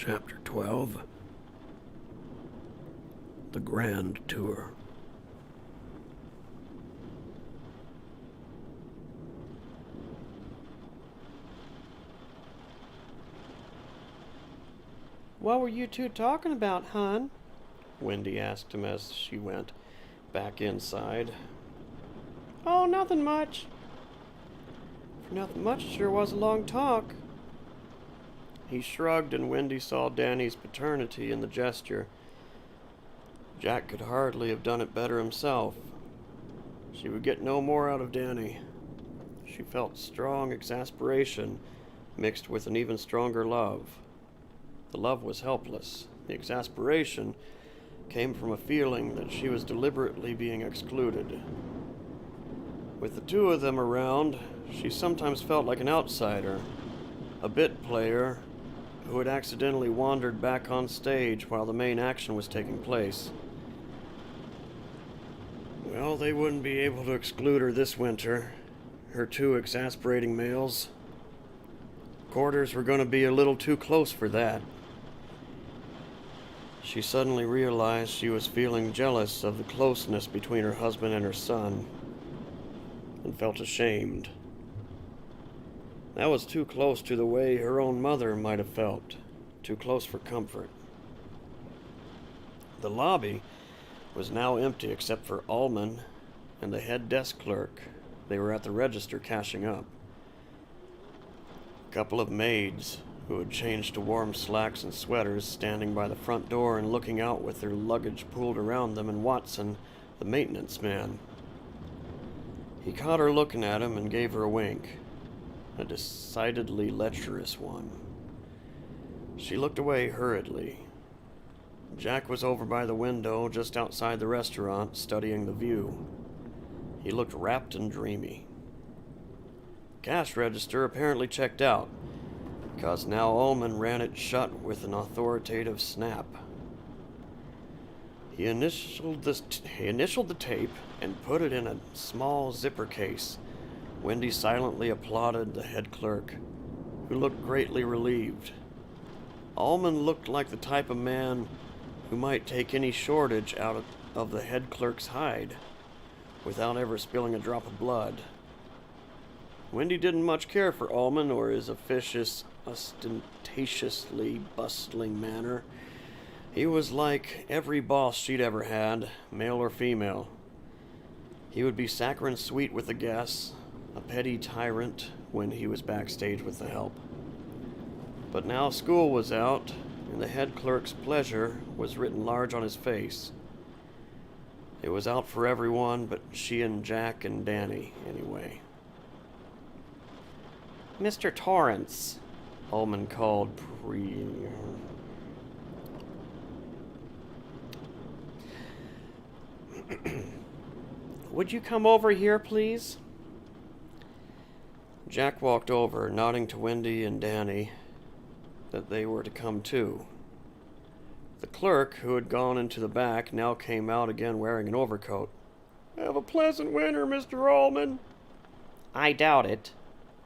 Chapter 12. The Grand Tour. What were you two talking about, hon? Wendy asked him as she went back inside. Oh, nothing much. For nothing much, it sure was a long talk. He shrugged, and Wendy saw Danny's paternity in the gesture. Jack could hardly have done it better himself. She would get no more out of Danny. She felt strong exasperation mixed with an even stronger love. The love was helpless. The exasperation came from a feeling that she was deliberately being excluded. With the two of them around, she sometimes felt like an outsider, a bit player who had accidentally wandered back on stage while the main action was taking place. Well, they wouldn't be able to exclude her this winter, her two exasperating males. Quarters were going to be a little too close for that. She suddenly realized she was feeling jealous of the closeness between her husband and her son, and felt ashamed. That was too close to the way her own mother might have felt, too close for comfort. The lobby was now empty except for Allman and the head desk clerk. They were at the register cashing up. A couple of maids, who had changed to warm slacks and sweaters, standing by the front door and looking out with their luggage pooled around them, and Watson, the maintenance man. He caught her looking at him and gave her a wink, a decidedly lecherous one. She looked away hurriedly. Jack was over by the window just outside the restaurant, studying the view. He looked rapt and dreamy. Cash register apparently checked out, because now Ullman ran it shut with an authoritative snap. He initialed the tape and put it in a small zipper case. Wendy silently applauded the head clerk, who looked greatly relieved. Ullman looked like the type of man who might take any shortage out of the head clerk's hide, without ever spilling a drop of blood. Wendy didn't much care for Ullman or his officious, ostentatiously bustling manner. He was like every boss she'd ever had, male or female. He would be saccharine sweet with the guests, a petty tyrant when he was backstage with the help. But now school was out, and the head clerk's pleasure was written large on his face. It was out for everyone but she and Jack and Danny, anyway. Mr. Torrance, Ullman called Would you come over here, please? Jack walked over, nodding to Wendy and Danny that they were to come too. The clerk, who had gone into the back, now came out again wearing an overcoat. Have a pleasant winter, Mr. Ullman. I doubt it,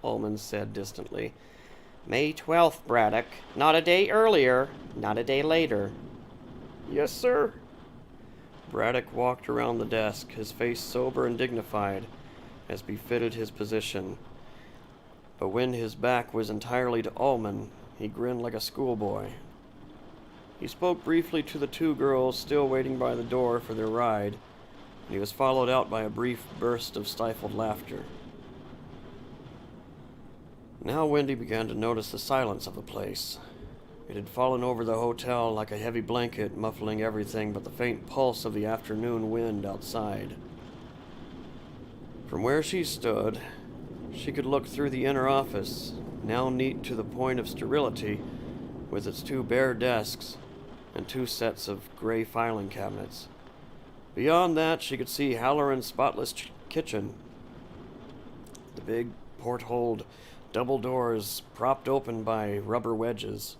Ullman said distantly. May 12th, Braddock. Not a day earlier, not a day later. Yes, sir. Braddock walked around the desk, his face sober and dignified, as befitted his position. But when his back was entirely to Ullman, he grinned like a schoolboy. He spoke briefly to the two girls still waiting by the door for their ride, and he was followed out by a brief burst of stifled laughter. Now Wendy began to notice the silence of the place. It had fallen over the hotel like a heavy blanket, muffling everything but the faint pulse of the afternoon wind outside. From where she stood, she could look through the inner office, now neat to the point of sterility, with its two bare desks and two sets of gray filing cabinets. Beyond that, she could see Halloran's spotless kitchen. The big port-holed double doors propped open by rubber wedges.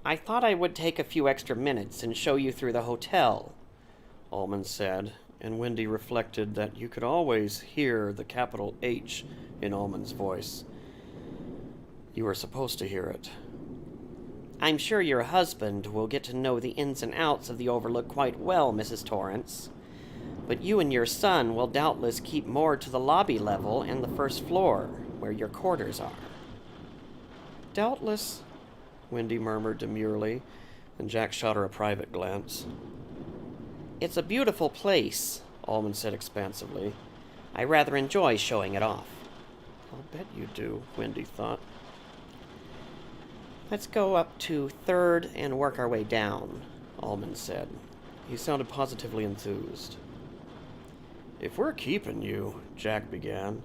I thought I would take a few extra minutes and show you through the hotel, Ullman said, and Wendy reflected that you could always hear the capital H in Ullman's voice. You were supposed to hear it. I'm sure your husband will get to know the ins and outs of the Overlook quite well, Mrs. Torrance. But you and your son will doubtless keep more to the lobby level and the first floor, where your quarters are. Doubtless, Wendy murmured demurely, and Jack shot her a private glance. It's a beautiful place, Allman said expansively. I rather enjoy showing it off. I'll bet you do, Wendy thought. Let's go up to third and work our way down, Allman said. He sounded positively enthused. If we're keeping you, Jack began.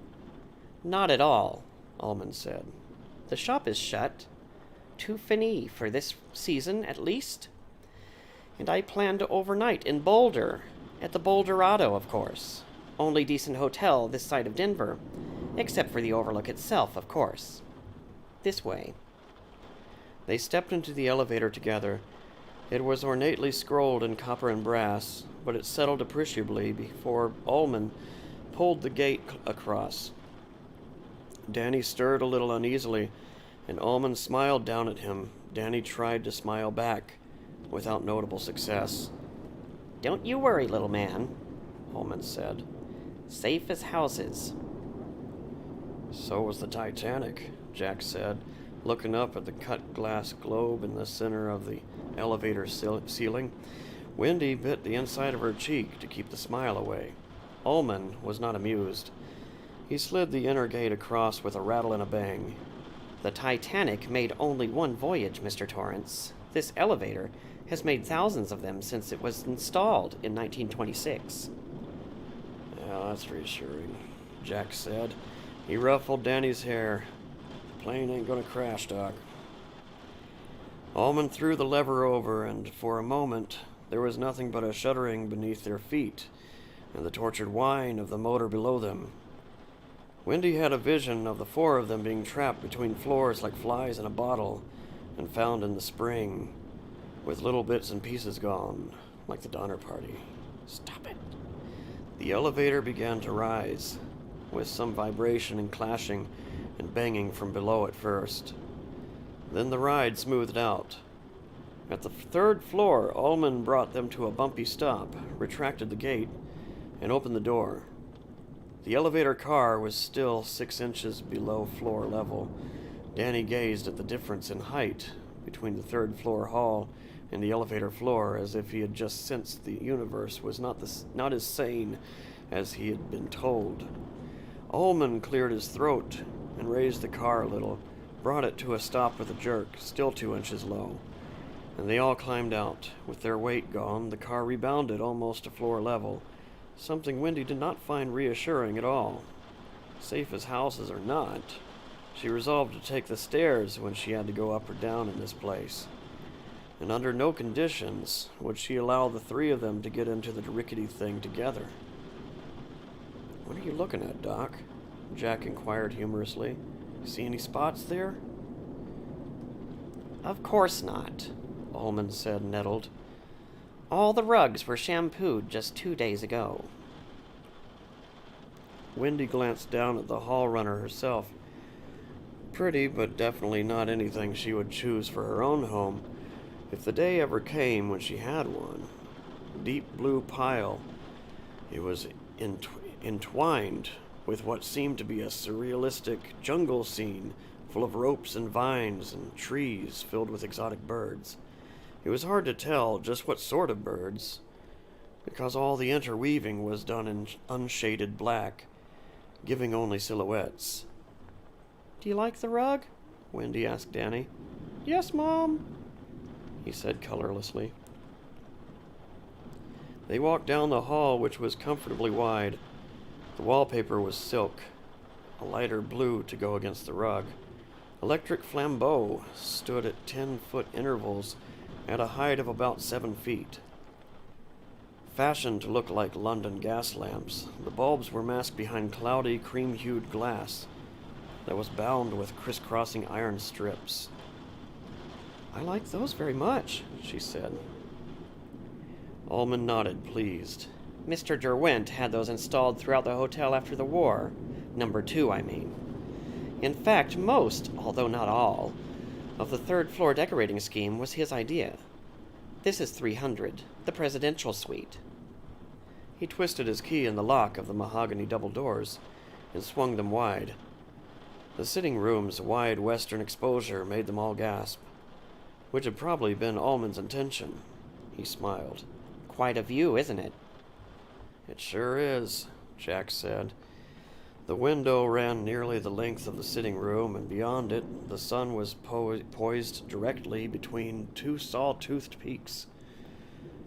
Not at all, Allman said. The shop is shut. Tout fini for this season, at least. And I plan to overnight in Boulder, at the Boulderado, of course. Only decent hotel this side of Denver, except for the Overlook itself, of course. This way. They stepped into the elevator together. It was ornately scrolled in copper and brass, but it settled appreciably before Allman pulled the gate across. Danny stirred a little uneasily, and Allman smiled down at him. Danny tried to smile back, without notable success. Don't you worry, little man, Allman said. Safe as houses. So was the Titanic, Jack said, looking up at the cut glass globe in the center of the elevator ceiling. Wendy bit the inside of her cheek to keep the smile away. Allman was not amused. He slid the inner gate across with a rattle and a bang. The Titanic made only one voyage, Mr. Torrance. This elevator has made thousands of them since it was installed in 1926. Yeah, that's reassuring, Jack said. He ruffled Danny's hair. The plane ain't gonna crash, Doc. Allman threw the lever over, and for a moment there was nothing but a shuddering beneath their feet and the tortured whine of the motor below them. Wendy had a vision of the four of them being trapped between floors like flies in a bottle and found in the spring, with little bits and pieces gone, like the Donner Party. Stop it. The elevator began to rise, with some vibration and clashing and banging from below at first. Then the ride smoothed out. At the third floor, Allman brought them to a bumpy stop, retracted the gate, and opened the door. The elevator car was still 6 inches below floor level. Danny gazed at the difference in height between the third floor hall and the elevator floor, as if he had just sensed the universe was not as sane as he had been told. Allman cleared his throat and raised the car a little, brought it to a stop with a jerk, still 2 inches low. And they all climbed out. With their weight gone, the car rebounded almost to floor level, something Wendy did not find reassuring at all. Safe as houses or not, she resolved to take the stairs when she had to go up or down in this place. And under no conditions would she allow the three of them to get into the rickety thing together. "What are you looking at, Doc?" Jack inquired humorously. "See any spots there?" Of course not, Allman said, nettled. All the rugs were shampooed just 2 days ago. Wendy glanced down at the hall runner herself. Pretty, but definitely not anything she would choose for her own home, if the day ever came when she had one. Deep blue pile. It was entwined with what seemed to be a surrealistic jungle scene, full of ropes and vines and trees filled with exotic birds. It was hard to tell just what sort of birds, because all the interweaving was done in unshaded black, giving only silhouettes. "Do you like the rug?" Wendy asked Danny. "Yes, Mom," he said colorlessly. They walked down the hall, which was comfortably wide. The wallpaper was silk, a lighter blue to go against the rug. Electric flambeaux stood at 10-foot intervals at a height of about 7 feet. Fashioned to look like London gas lamps, the bulbs were masked behind cloudy, cream-hued glass that was bound with crisscrossing iron strips. "I like those very much," she said. Allman nodded, pleased. Mr. Derwent had those installed throughout the hotel after the war. Number 2, I mean. In fact, most, although not all, of the third floor decorating scheme was his idea. This is 300, the presidential suite. He twisted his key in the lock of the mahogany double doors and swung them wide. The sitting room's wide western exposure made them all gasp, which had probably been Allman's intention. He smiled. Quite a view, isn't it? It sure is, Jack said. The window ran nearly the length of the sitting room, and beyond it, the sun was poised directly between two saw-toothed peaks,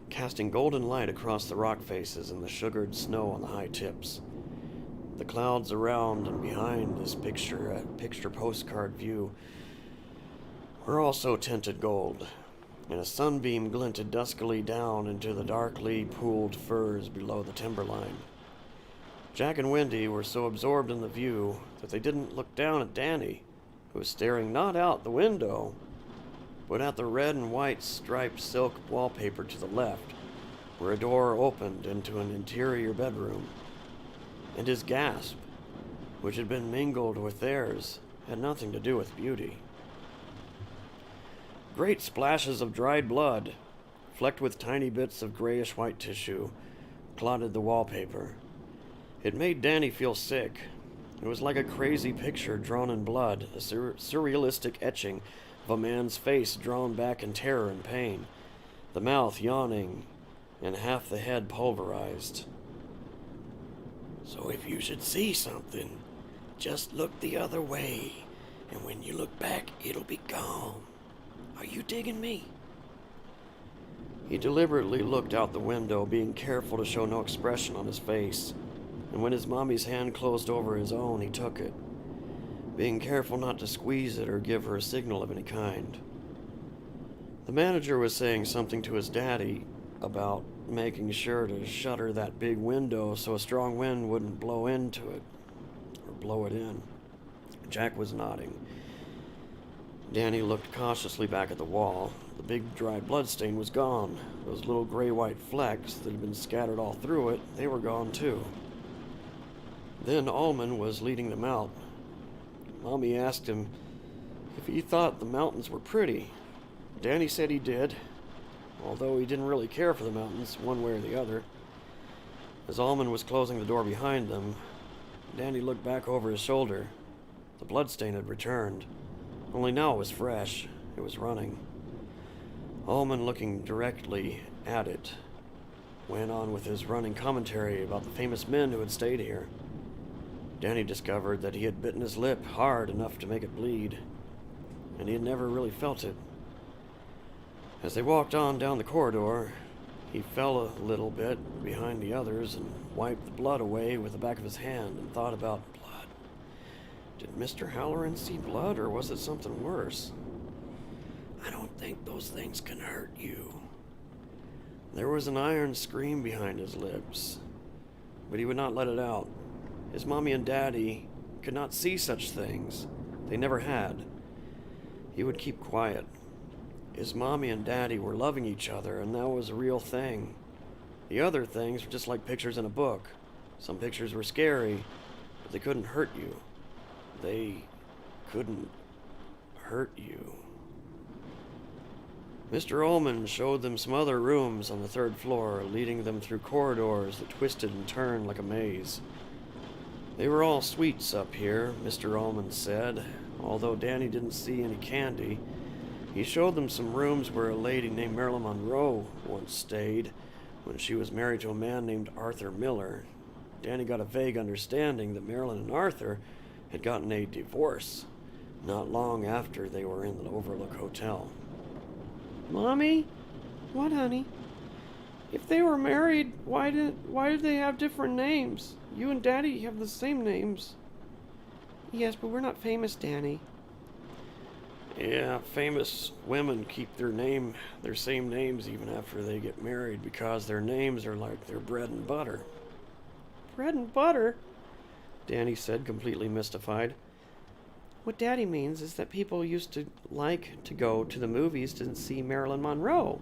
casting golden light across the rock faces and the sugared snow on the high tips. The clouds around and behind this picture postcard view, were also tinted gold, and a sunbeam glinted duskily down into the darkly pooled firs below the timberline. Jack and Wendy were so absorbed in the view that they didn't look down at Danny, who was staring not out the window, but at the red and white striped silk wallpaper to the left, where a door opened into an interior bedroom. And his gasp, which had been mingled with theirs, had nothing to do with beauty. Great splashes of dried blood, flecked with tiny bits of grayish-white tissue, clotted the wallpaper. It made Danny feel sick. It was like a crazy picture drawn in blood, a surrealistic etching of a man's face drawn back in terror and pain, the mouth yawning and half the head pulverized. So if you should see something, just look the other way, and when you look back, it'll be gone. Are you digging me? He deliberately looked out the window, being careful to show no expression on his face, and when his mommy's hand closed over his own, he took it, being careful not to squeeze it or give her a signal of any kind. The manager was saying something to his daddy about making sure to shutter that big window so a strong wind wouldn't blow into it, or blow it in. Jack was nodding. Danny looked cautiously back at the wall. The big dry bloodstain was gone. Those little gray-white flecks that had been scattered all through it, they were gone too. Then Allman was leading them out. Mommy asked him if he thought the mountains were pretty. Danny said he did, although he didn't really care for the mountains, one way or the other. As Allman was closing the door behind them, Danny looked back over his shoulder. The bloodstain had returned, only now it was fresh. It was running. Allman, looking directly at it, went on with his running commentary about the famous men who had stayed here. Danny discovered that he had bitten his lip hard enough to make it bleed, and he had never really felt it. As they walked on down the corridor, he fell a little bit behind the others and wiped the blood away with the back of his hand and thought about blood. Did Mr. Halloran see blood, or was it something worse? I don't think those things can hurt you. There was an iron scream behind his lips, but he would not let it out. His mommy and daddy could not see such things. They never had. He would keep quiet. His mommy and daddy were loving each other, and that was a real thing. The other things were just like pictures in a book. Some pictures were scary, but they couldn't hurt you. They couldn't hurt you. Mr. Allman showed them some other rooms on the third floor, leading them through corridors that twisted and turned like a maze. They were all sweets up here, Mr. Allman said, although Danny didn't see any candy. He showed them some rooms where a lady named Marilyn Monroe once stayed when she was married to a man named Arthur Miller. Danny got a vague understanding that Marilyn and Arthur had gotten a divorce not long after they were in the Overlook Hotel. Mommy? What, honey? If they were married, why did they have different names? You and Daddy have the same names. Yes, but we're not famous, Danny. Yeah, famous women keep their same names even after they get married because their names are like their bread and butter. Bread and butter? Danny said, completely mystified. What Daddy means is that people used to like to go to the movies to see Marilyn Monroe.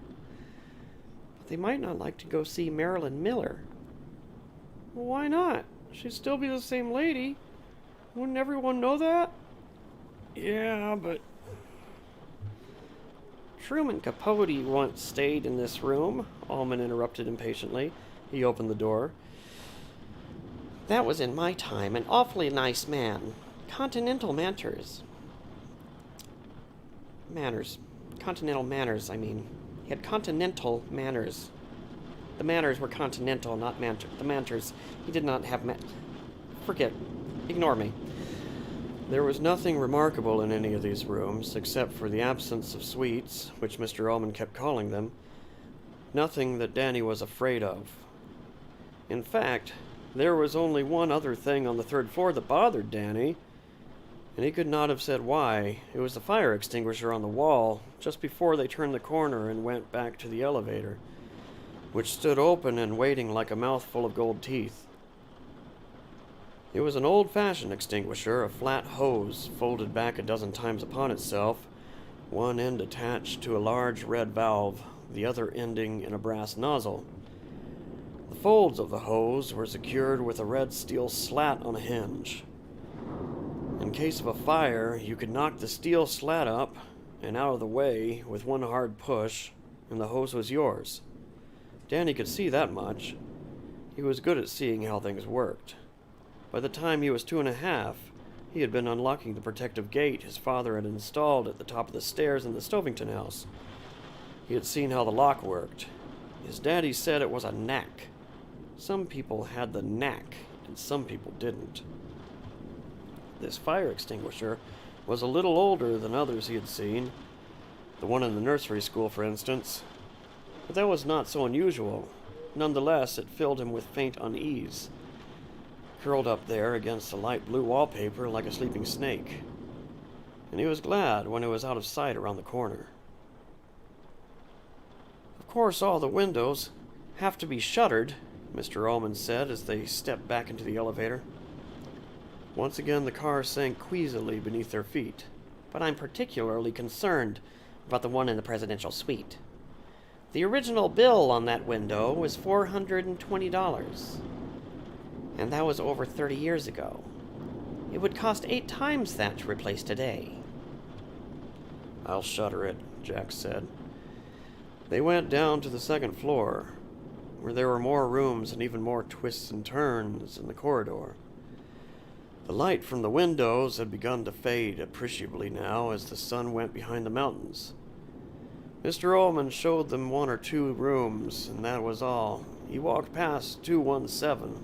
But they might not like to go see Marilyn Miller. Well, why not? She'd still be the same lady. Wouldn't everyone know that? Yeah, but Truman Capote once stayed in this room, Allman interrupted impatiently. He opened the door. That was in my time. An awfully nice man. Continental manners. Manners. Continental manners, I mean. He had continental manners. The manners were continental, not the manners. He did not have Forget. Ignore me. there was nothing remarkable in any of these rooms, except for the absence of suites, which Mr. Ullman kept calling them. Nothing that Danny was afraid of. In fact, there was only one other thing on the third floor that bothered Danny, and he could not have said why. It was the fire extinguisher on the wall, just before they turned the corner and went back to the elevator, which stood open and waiting like a mouthful of gold teeth. It was an old-fashioned extinguisher, a flat hose folded back a dozen times upon itself, one end attached to a large red valve, the other ending in a brass nozzle. The folds of the hose were secured with a red steel slat on a hinge. In case of a fire, you could knock the steel slat up and out of the way with one hard push, and the hose was yours. Danny could see that much. He was good at seeing how things worked. By the time he was 2.5, he had been unlocking the protective gate his father had installed at the top of the stairs in the Stovington house. He had seen how the lock worked. His daddy said it was a knack. Some people had the knack, and some people didn't. This fire extinguisher was a little older than others he had seen, the one in the nursery school, for instance. But that was not so unusual. Nonetheless, it filled him with faint unease, curled up there against the light blue wallpaper like a sleeping snake. And he was glad when it was out of sight around the corner. Of course, all the windows have to be shuttered, Mr. Ullman said as they stepped back into the elevator. Once again, the car sank queasily beneath their feet. But I'm particularly concerned about the one in the presidential suite. The original bill on that window was $420. And that was over 30 years ago. It would cost 8 times that to replace today. I'll shutter it, Jack said. They went down to the second floor, where there were more rooms and even more twists and turns in the corridor. The light from the windows had begun to fade appreciably now as the sun went behind the mountains. Mr. Ullman showed them 1 or 2 rooms, and that was all. He walked past 217,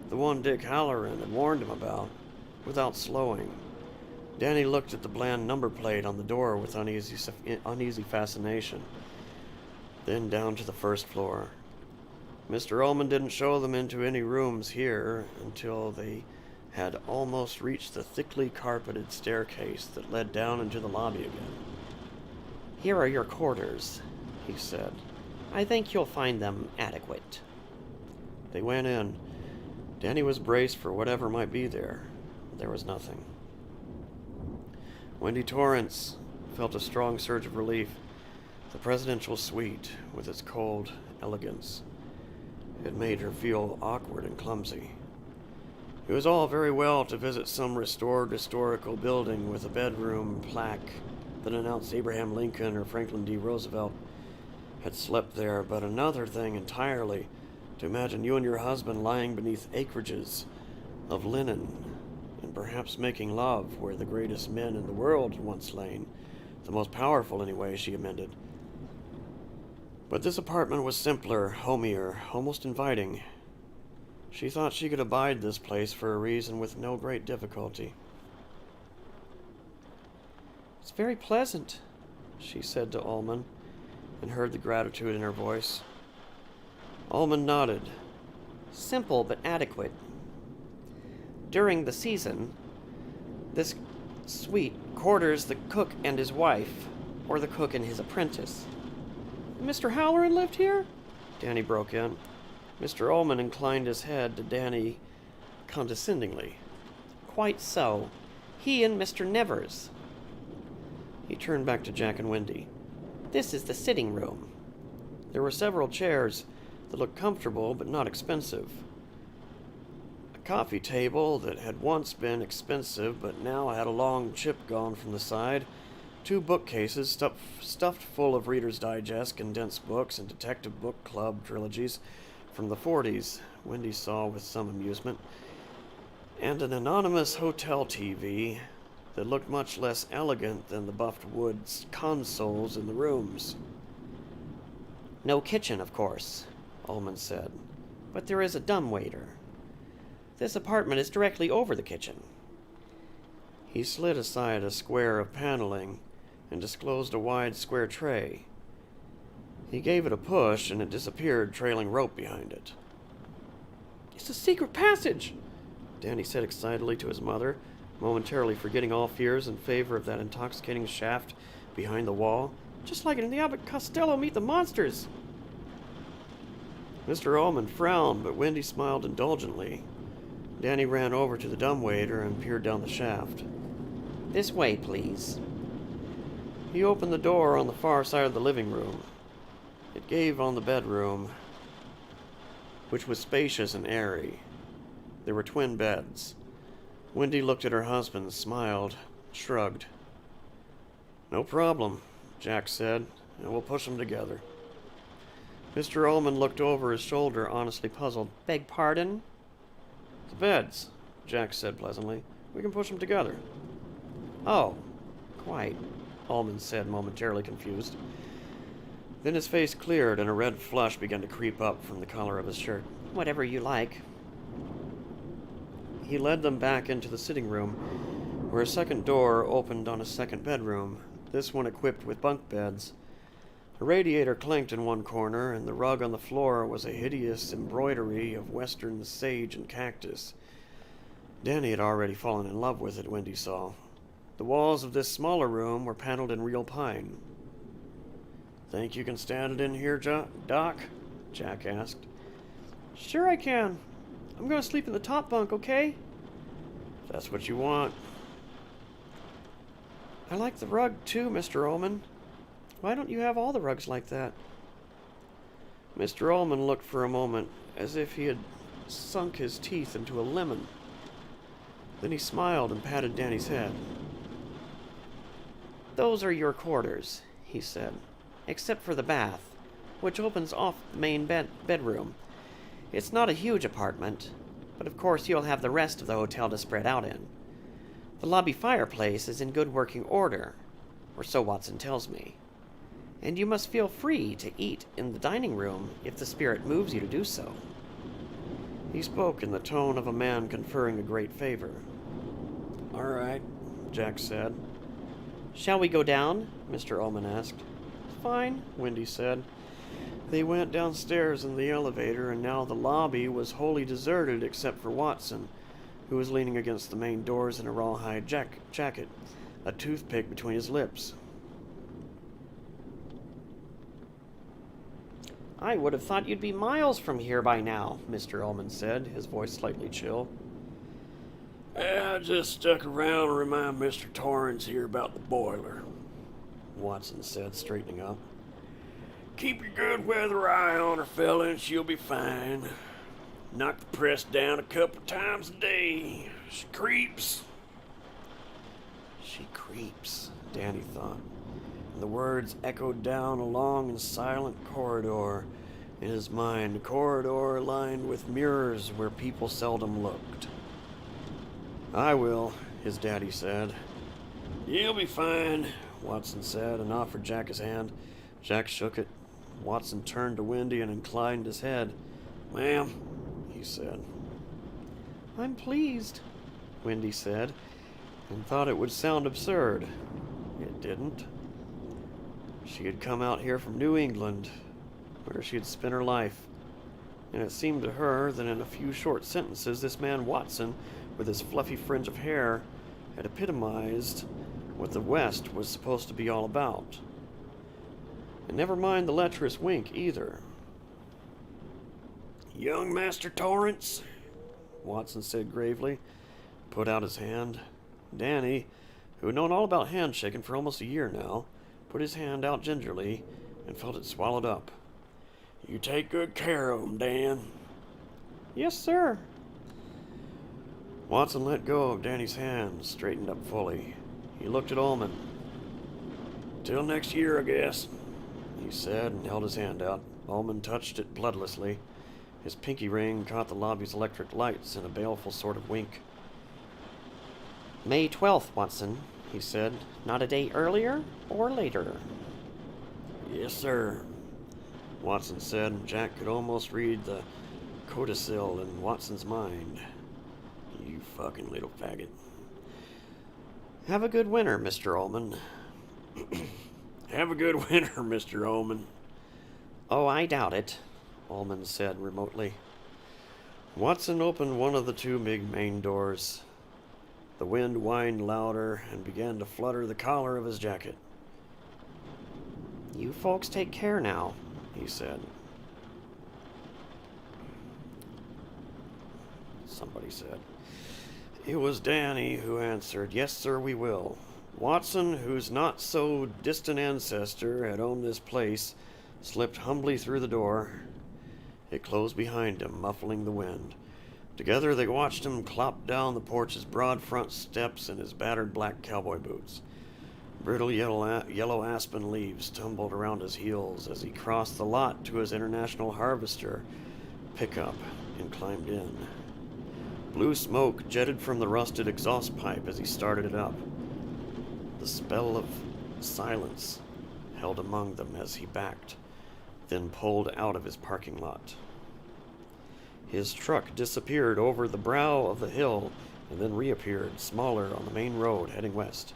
the one Dick Halloran had warned him about, without slowing. Danny looked at the bland number plate on the door with uneasy fascination, then down to the first floor. Mr. Ullman didn't show them into any rooms here until they had almost reached the thickly carpeted staircase that led down into the lobby again. Here are your quarters, he said. I think you'll find them adequate. They went in. Danny was braced for whatever might be there. There was nothing. Wendy Torrance felt a strong surge of relief. The presidential suite, with its cold elegance, had made her feel awkward and clumsy. It was all very well to visit some restored historical building with a bedroom plaque that announced Abraham Lincoln or Franklin D. Roosevelt had slept there, but another thing entirely to imagine you and your husband lying beneath acreages of linen and perhaps making love where the greatest men in the world had once lain, the most powerful anyway, she amended. But this apartment was simpler, homier, almost inviting. She thought she could abide this place for a reason with no great difficulty. It's very pleasant, she said to Ullman, and heard the gratitude in her voice. Ullman nodded. Simple but adequate. During the season, this suite quarters the cook and his wife, or the cook and his apprentice. Mr. Halloran lived here? Danny broke in. Mr. Ullman inclined his head to Danny condescendingly. Quite so. He and Mr. Nevers. He turned back to Jack and Wendy. This is the sitting room. There were several chairs that looked comfortable but not expensive. A coffee table that had once been expensive but now had a long chip gone from the side, 2 bookcases stuffed full of Reader's Digest condensed books and Detective Book Club trilogies from the 40s, Wendy saw with some amusement, and an anonymous hotel TV that looked much less elegant than the buffed wood consoles in the rooms. No kitchen, of course, Ullman said, but there is a dumbwaiter. This apartment is directly over the kitchen. He slid aside a square of paneling and disclosed a wide square tray. He gave it a push and it disappeared, trailing rope behind it. It's a secret passage, Danny said excitedly to his mother, momentarily forgetting all fears in favor of that intoxicating shaft behind the wall. just like in the Abbott Costello Meet the Monsters. Mr. Ullman frowned, but Wendy smiled indulgently. Danny ran over to the dumbwaiter and peered down the shaft. This way, please. He opened the door on the far side of the living room. It gave on the bedroom, which was spacious and airy. There were twin beds. Wendy looked at her husband, smiled, shrugged. "No problem," Jack said, "and we'll push them together." Mr. Ullman looked over his shoulder, honestly puzzled. Beg pardon? "The beds," Jack said pleasantly. "We can push them together." Oh, quite. Ullman said, momentarily confused. Then his face cleared and a red flush began to creep up from the collar of his shirt. Whatever you like. He led them back into the sitting room, where a second door opened on a second bedroom, this one equipped with bunk beds. A radiator clanked in one corner, and the rug on the floor was a hideous embroidery of western sage and cactus. Danny had already fallen in love with it, Wendy saw. The walls of this smaller room were paneled in real pine. "Think you can stand it in here, Doc?" Jack asked. Sure I can. I'm going to sleep in the top bunk, okay? "If that's what you want." I like the rug too, Mr. Ullman. Why don't you have all the rugs like that? Mr. Ullman looked for a moment as if he had sunk his teeth into a lemon. Then he smiled and patted Danny's head. Those are your quarters, he said, except for the bath, which opens off the main bedroom. It's not a huge apartment, but of course you'll have the rest of the hotel to spread out in. The lobby fireplace is in good working order, or so Watson tells me. And you must feel free to eat in the dining room if the spirit moves you to do so. He spoke in the tone of a man conferring a great favor. "All right," Jack said. Shall we go down? Mr. Ullman asked. "Fine," Wendy said. They went downstairs in the elevator, and now the lobby was wholly deserted except for Watson, who was leaning against the main doors in a rawhide jacket, a toothpick between his lips. I would have thought you'd be miles from here by now, Mr. Ullman said, his voice slightly chill. I just stuck around to remind Mr. Torrance here about the boiler," Watson said, straightening up. "Keep your good weather eye on her, fella, and she'll be fine. Knock the press down a couple times a day. She creeps." "She creeps," Danny thought, and the words echoed down a long and silent corridor. In his mind, a corridor lined with mirrors where people seldom looked. "I will," his daddy said. "You'll be fine," Watson said, and offered Jack his hand. Jack shook it. Watson turned to Wendy and inclined his head. "Ma'am," he said. I'm pleased, Wendy said, and thought it would sound absurd. It didn't. She had come out here from New England, where she had spent her life, and it seemed to her that in a few short sentences this man Watson, with his fluffy fringe of hair, had epitomized what the West was supposed to be all about. And never mind the lecherous wink, either. "Young Master Torrance," Watson said gravely, put out his hand. Danny, who had known all about handshaking for almost a year now, put his hand out gingerly and felt it swallowed up. "You take good care of 'em, Dan." Yes, sir. Watson let go of Danny's hand, straightened up fully. He looked at Ullman. Till next year, I guess. He said and held his hand out. Ullman touched it bloodlessly. His pinky ring caught the lobby's electric lights in a baleful sort of wink. May 12th, Watson, he said. Not a day earlier or later. Yes, sir, Watson said, and Jack could almost read the codicil in Watson's mind. You fucking little faggot. Have a good winter, Mr. Ullman. Have a good winter, Mr. Ullman. Oh, I doubt it, Ullman said remotely. Watson opened one of the two big main doors. The wind whined louder and began to flutter the collar of his jacket. You folks take care now, he said. Somebody said. It was Danny who answered, "Yes, sir, we will." Watson, whose not-so-distant ancestor had owned this place, slipped humbly through the door. It closed behind him, muffling the wind. Together they watched him clop down the porch's broad front steps in his battered black cowboy boots. Brittle yellow aspen leaves tumbled around his heels as he crossed the lot to his International Harvester pickup and climbed in. Blue smoke jetted from the rusted exhaust pipe as he started it up. The spell of silence held among them as he backed, then pulled out of his parking lot. His truck disappeared over the brow of the hill and then reappeared, smaller, on the main road heading west.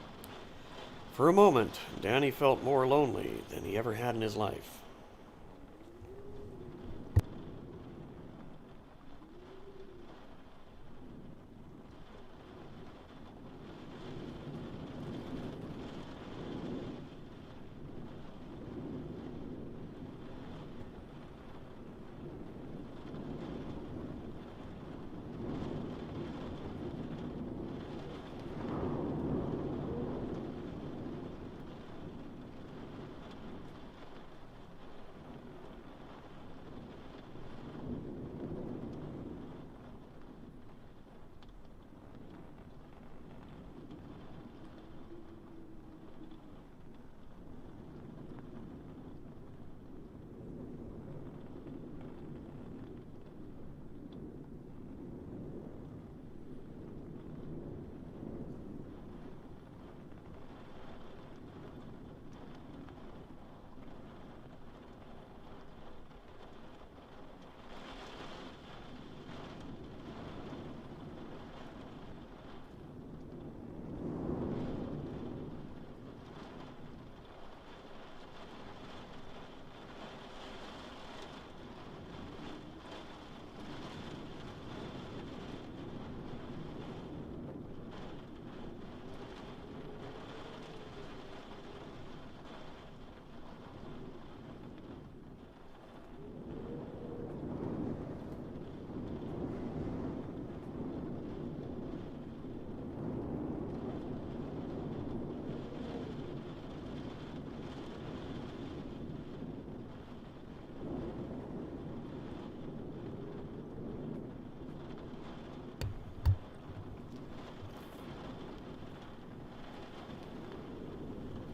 For a moment, Danny felt more lonely than he ever had in his life.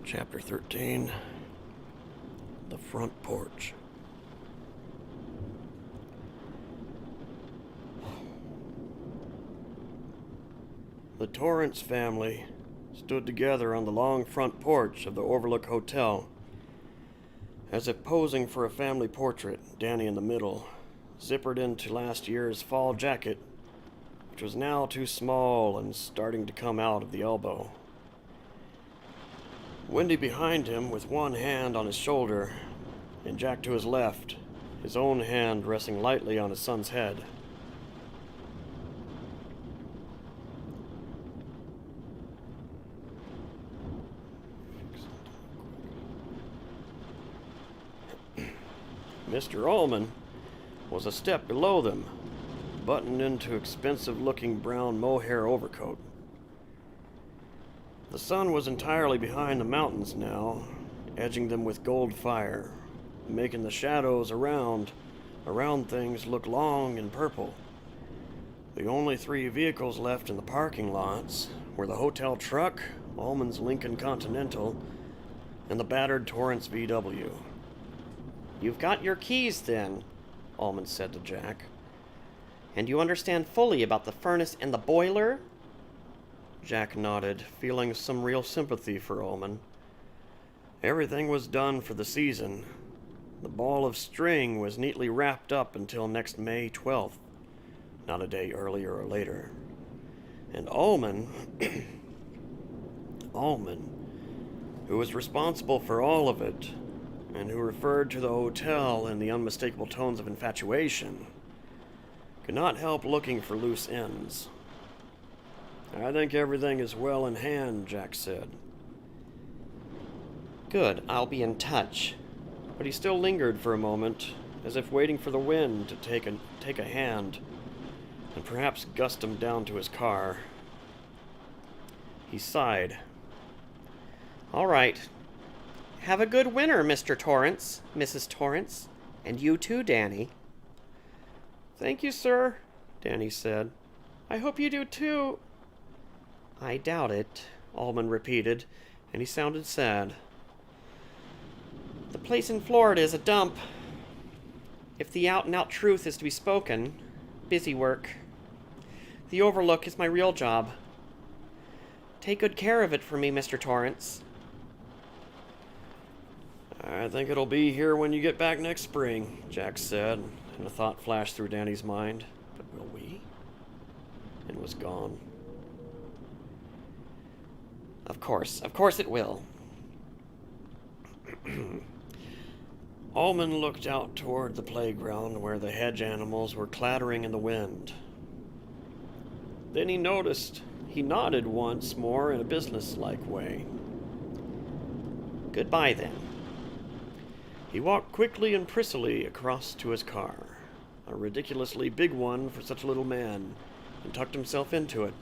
Chapter 13. The Front Porch. The Torrance family stood together on the long front porch of the Overlook Hotel, as if posing for a family portrait. Danny in the middle, zippered into last year's fall jacket, which was now too small and starting to come out of the elbow. Wendy behind him with one hand on his shoulder, and Jack to his left, his own hand resting lightly on his son's head. Mr. Ullman was a step below them, buttoned into expensive-looking brown mohair overcoat. The sun was entirely behind the mountains now, edging them with gold fire, making the shadows around things look long and purple. The only 3 vehicles left in the parking lots were the hotel truck, Allman's Lincoln Continental, and the battered Torrance VW. You've got your keys, then, Allman said to Jack. And you understand fully about the furnace and the boiler? Jack nodded, feeling some real sympathy for Allman. Everything was done for the season. The ball of string was neatly wrapped up until next May 12th, not a day earlier or later. And Allman, who was responsible for all of it, and who referred to the hotel in the unmistakable tones of infatuation, could not help looking for loose ends. I think everything is well in hand, Jack said. Good, I'll be in touch. But he still lingered for a moment, as if waiting for the wind to take a hand, and perhaps gust him down to his car. He sighed. All right. Have a good winter, Mr. Torrance, Mrs. Torrance, and you too, Danny. Thank you, sir, Danny said. I hope you do too. I doubt it, Allman repeated, and he sounded sad. The place in Florida is a dump. If the out-and-out truth is to be spoken, busy work. The Overlook is my real job. Take good care of it for me, Mr. Torrance. I think it'll be here when you get back next spring, Jack said, and a thought flashed through Danny's mind. But will we? And was gone. Of course it will. Allman looked out toward the playground where the hedge animals were clattering in the wind. Then he nodded once more in a businesslike way. Goodbye, then. He walked quickly and prissily across to his car, a ridiculously big one for such a little man, and tucked himself into it.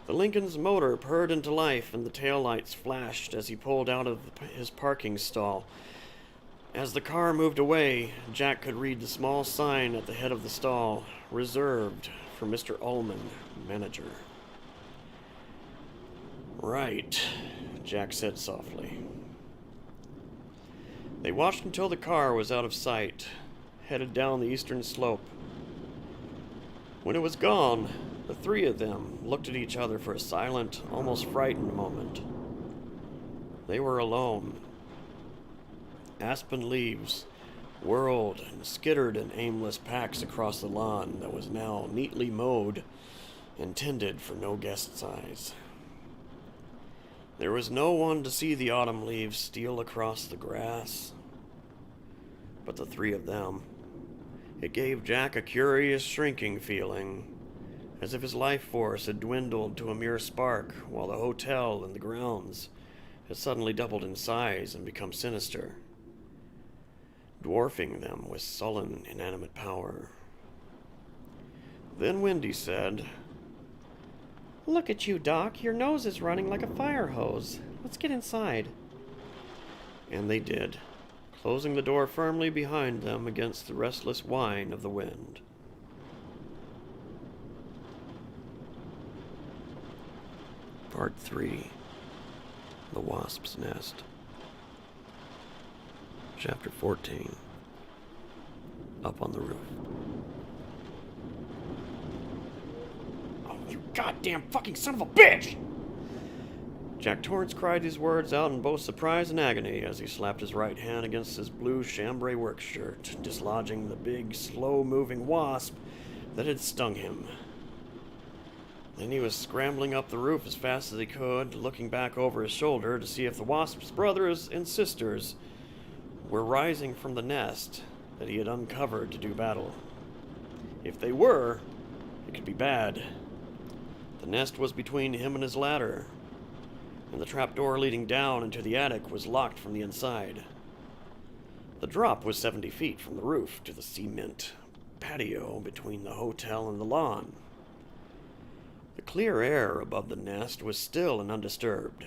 The Lincoln's motor purred into life, and the taillights flashed as he pulled out of his parking stall. As the car moved away, Jack could read the small sign at the head of the stall, reserved for Mr. Allman, manager. Right, Jack said softly. They watched until the car was out of sight, headed down the eastern slope. When it was gone, the 3 of them looked at each other for a silent, almost frightened moment. They were alone. Aspen leaves whirled and skittered in aimless packs across the lawn that was now neatly mowed and tended for no guest's eyes. There was no one to see the autumn leaves steal across the grass but the 3 of them. It gave Jack a curious shrinking feeling, as if his life force had dwindled to a mere spark, while the hotel and the grounds had suddenly doubled in size and become sinister, dwarfing them with sullen, inanimate power. Then Wendy said, Look at you, Doc. Your nose is running like a fire hose. Let's get inside. And they did, closing the door firmly behind them against the restless whine of the wind. Part 3. The Wasp's Nest. Chapter 14. Up on the roof. Oh, you goddamn fucking son of a bitch! Jack Torrance cried these words out in both surprise and agony as he slapped his right hand against his blue chambray work shirt, dislodging the big, slow-moving wasp that had stung him. Then he was scrambling up the roof as fast as he could, looking back over his shoulder to see if the wasp's brothers and sisters were rising from the nest that he had uncovered to do battle. If they were, it could be bad. The nest was between him and his ladder, and the trapdoor leading down into the attic was locked from the inside. The drop was 70 feet from the roof to the cement patio between the hotel and the lawn. The clear air above the nest was still and undisturbed.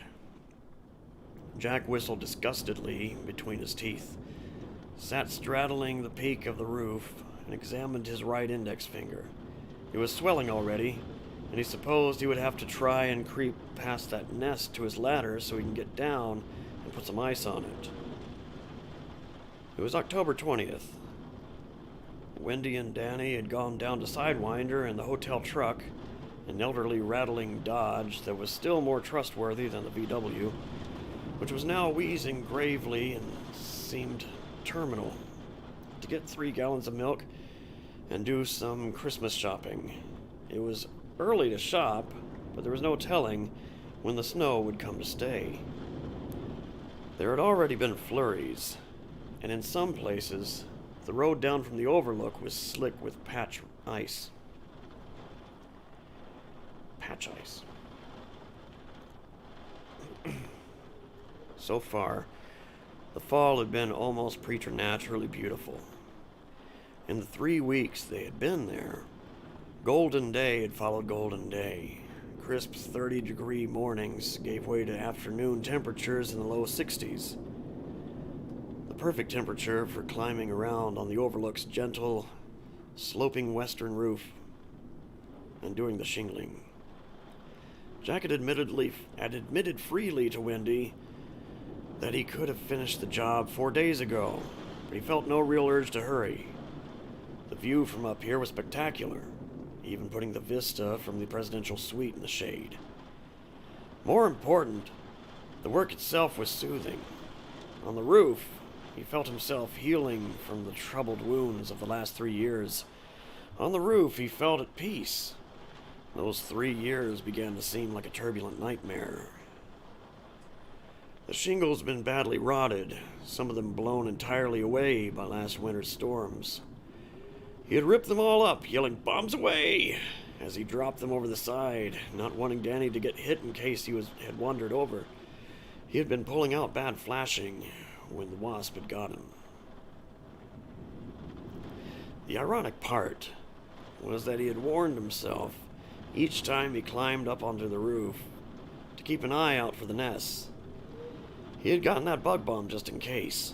Jack whistled disgustedly between his teeth, sat straddling the peak of the roof, and examined his right index finger, It was swelling already, and he supposed he would have to try and creep past that nest to his ladder so he can get down and put some ice on it. It was October 20th. Wendy and Danny had gone down to Sidewinder in the hotel truck, an elderly rattling Dodge that was still more trustworthy than the VW, which was now wheezing gravely and seemed terminal, to get 3 gallons of milk and do some Christmas shopping. It was early to shop, but there was no telling when the snow would come to stay. There had already been flurries, and in some places, the road down from the overlook was slick with patch ice. Patch ice. So far, the fall had been almost preternaturally beautiful. In the 3 weeks they had been there, golden day had followed golden day. Crisp 30-degree mornings gave way to afternoon temperatures in the low 60s. The perfect temperature for climbing around on the overlook's gentle, sloping western roof and doing the shingling. Jack had admitted freely to Wendy that he could have finished the job 4 days ago, but he felt no real urge to hurry. The view from up here was spectacular, even putting the vista from the presidential suite in the shade. More important, the work itself was soothing. On the roof, he felt himself healing from the troubled wounds of the last 3 years. On the roof, he felt at peace. Those 3 years began to seem like a turbulent nightmare. The shingles had been badly rotted, some of them blown entirely away by last winter's storms. He had ripped them all up, yelling, "Bombs away!" as he dropped them over the side, not wanting Danny to get hit in case he had wandered over. He had been pulling out bad flashing when the wasp had got him. The ironic part was that he had warned himself each time he climbed up onto the roof to keep an eye out for the nests. He had gotten that bug bomb just in case.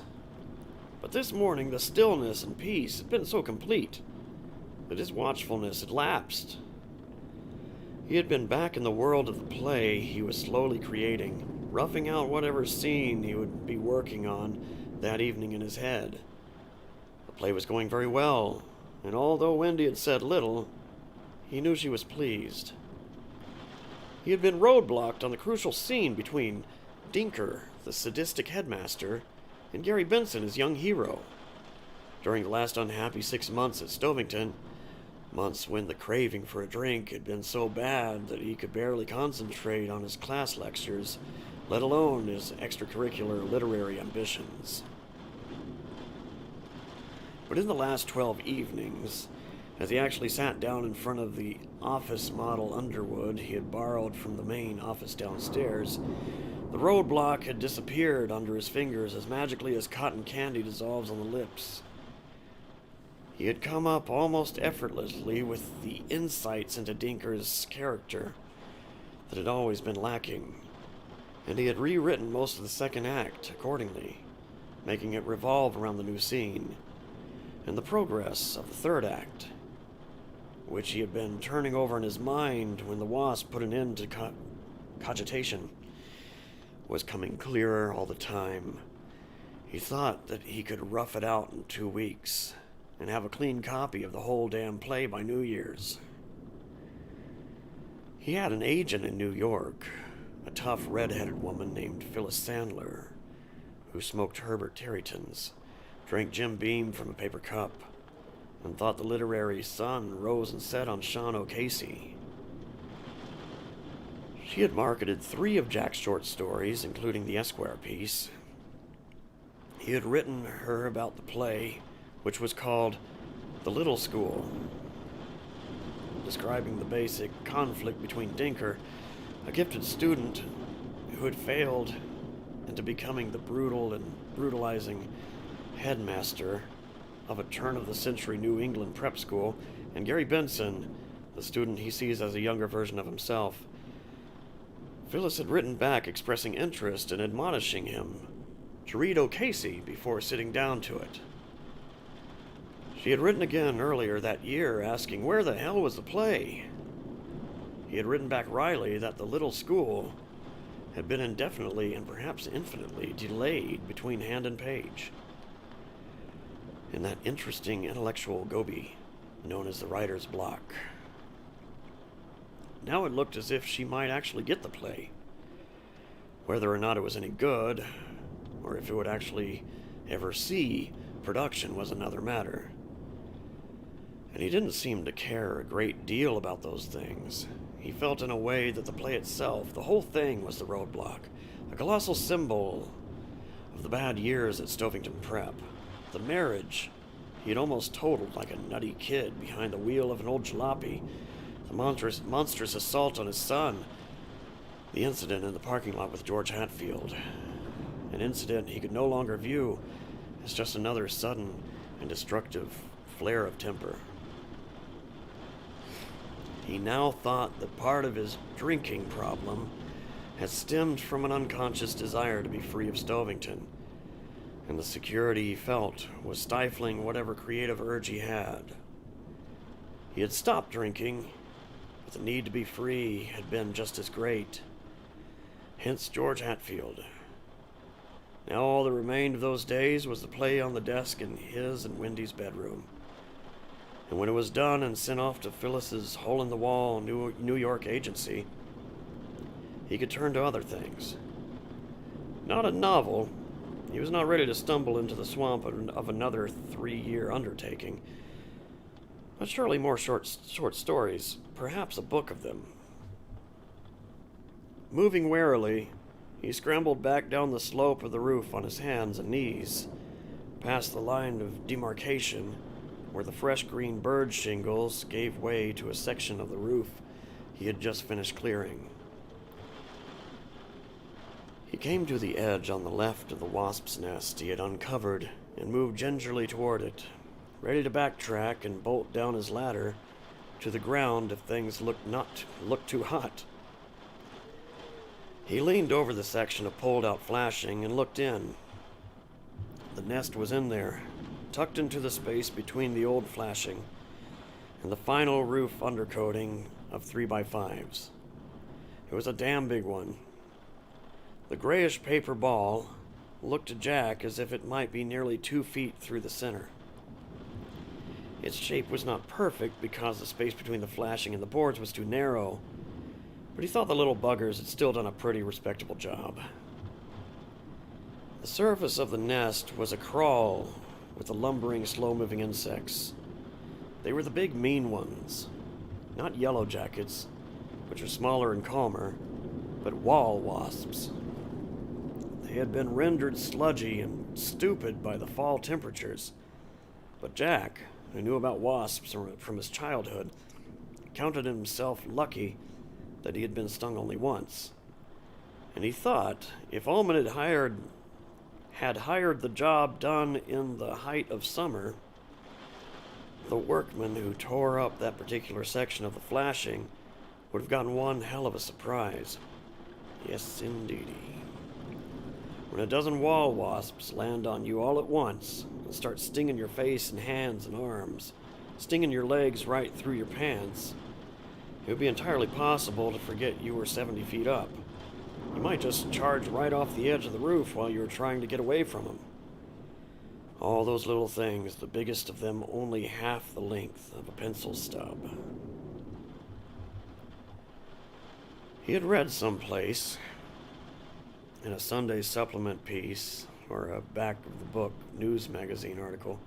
But this morning, the stillness and peace had been so complete that his watchfulness had lapsed. He had been back in the world of the play he was slowly creating, roughing out whatever scene he would be working on that evening in his head. The play was going very well, and although Wendy had said little, he knew she was pleased. He had been roadblocked on the crucial scene between Dinker, the sadistic headmaster, and Gary Benson, his young hero. During the last unhappy 6 months at Stovington, months when the craving for a drink had been so bad that he could barely concentrate on his class lectures, let alone his extracurricular literary ambitions. But in the last 12 evenings, as he actually sat down in front of the office model Underwood he had borrowed from the main office downstairs, the roadblock had disappeared under his fingers as magically as cotton candy dissolves on the lips. He had come up almost effortlessly with the insights into Dinker's character that had always been lacking, and he had rewritten most of the second act accordingly, making it revolve around the new scene, and the progress of the third act, which he had been turning over in his mind when the wasp put an end to cogitation, was coming clearer all the time. He thought that he could rough it out in 2 weeks and have a clean copy of the whole damn play by New Year's. He had an agent in New York, a tough red-headed woman named Phyllis Sandler, who smoked Herbert Terrytons, drank Jim Beam from a paper cup, and thought the literary sun rose and set on Sean O'Casey. She had marketed 3 of Jack's short stories, including the Esquire piece. He had written her about the play, which was called The Little School, describing the basic conflict between Dinker, a gifted student who had failed into becoming the brutal and brutalizing headmaster of a turn-of-the-century New England prep school, and Gary Benson, the student he sees as a younger version of himself. Phyllis had written back expressing interest and admonishing him to read O'Casey before sitting down to it. She had written again earlier that year asking where the hell was the play. He had written back wryly that the little school had been indefinitely and perhaps infinitely delayed between hand and page. In that interesting intellectual goby known as the writer's block. Now it looked as if she might actually get the play. Whether or not it was any good, or if it would actually ever see production was another matter. And he didn't seem to care a great deal about those things. He felt in a way that the play itself, the whole thing, was the roadblock, a colossal symbol of the bad years at Stovington Prep. The marriage he had almost totaled like a nutty kid behind the wheel of an old jalopy, the monstrous assault on his son, the incident in the parking lot with George Hatfield, an incident he could no longer view as just another sudden and destructive flare of temper. He now thought that part of his drinking problem had stemmed from an unconscious desire to be free of Stovington, and the security he felt was stifling whatever creative urge he had. He had stopped drinking, but the need to be free had been just as great. Hence George Hatfield. Now all that remained of those days was the play on the desk in his and Wendy's bedroom. And when it was done and sent off to Phyllis's hole-in-the-wall New York agency, he could turn to other things. Not a novel. He was not ready to stumble into the swamp of another 3-year undertaking, but surely more short stories, perhaps a book of them. Moving warily, he scrambled back down the slope of the roof on his hands and knees, past the line of demarcation where the fresh green bird shingles gave way to a section of the roof he had just finished clearing. He came to the edge on the left of the wasp's nest he had uncovered and moved gingerly toward it, ready to backtrack and bolt down his ladder to the ground if things looked too hot. He leaned over the section of pulled-out flashing and looked in. The nest was in there, tucked into the space between the old flashing and the final roof undercoating of 3x5s. It was a damn big one. The grayish paper ball looked to Jack as if it might be nearly 2 feet through the center. Its shape was not perfect because the space between the flashing and the boards was too narrow, but he thought the little buggers had still done a pretty respectable job. The surface of the nest was a crawl with the lumbering, slow-moving insects. They were the big, mean ones. Not yellow jackets, which are smaller and calmer, but wall wasps. They had been rendered sludgy and stupid by the fall temperatures, but Jack, who knew about wasps from his childhood, counted himself lucky that he had been stung only once. And he thought if Ullman had hired the job done in the height of summer, the workman who tore up that particular section of the flashing would have gotten one hell of a surprise. Yes, indeedy. When a dozen wall wasps land on you all at once and start stinging your face and hands and arms, stinging your legs right through your pants, it would be entirely possible to forget you were 70 feet up. You might just charge right off the edge of the roof while you were trying to get away from them. All those little things, the biggest of them only half the length of a pencil stub. He had read someplace, in a Sunday supplement piece, or a back-of-the-book news magazine article,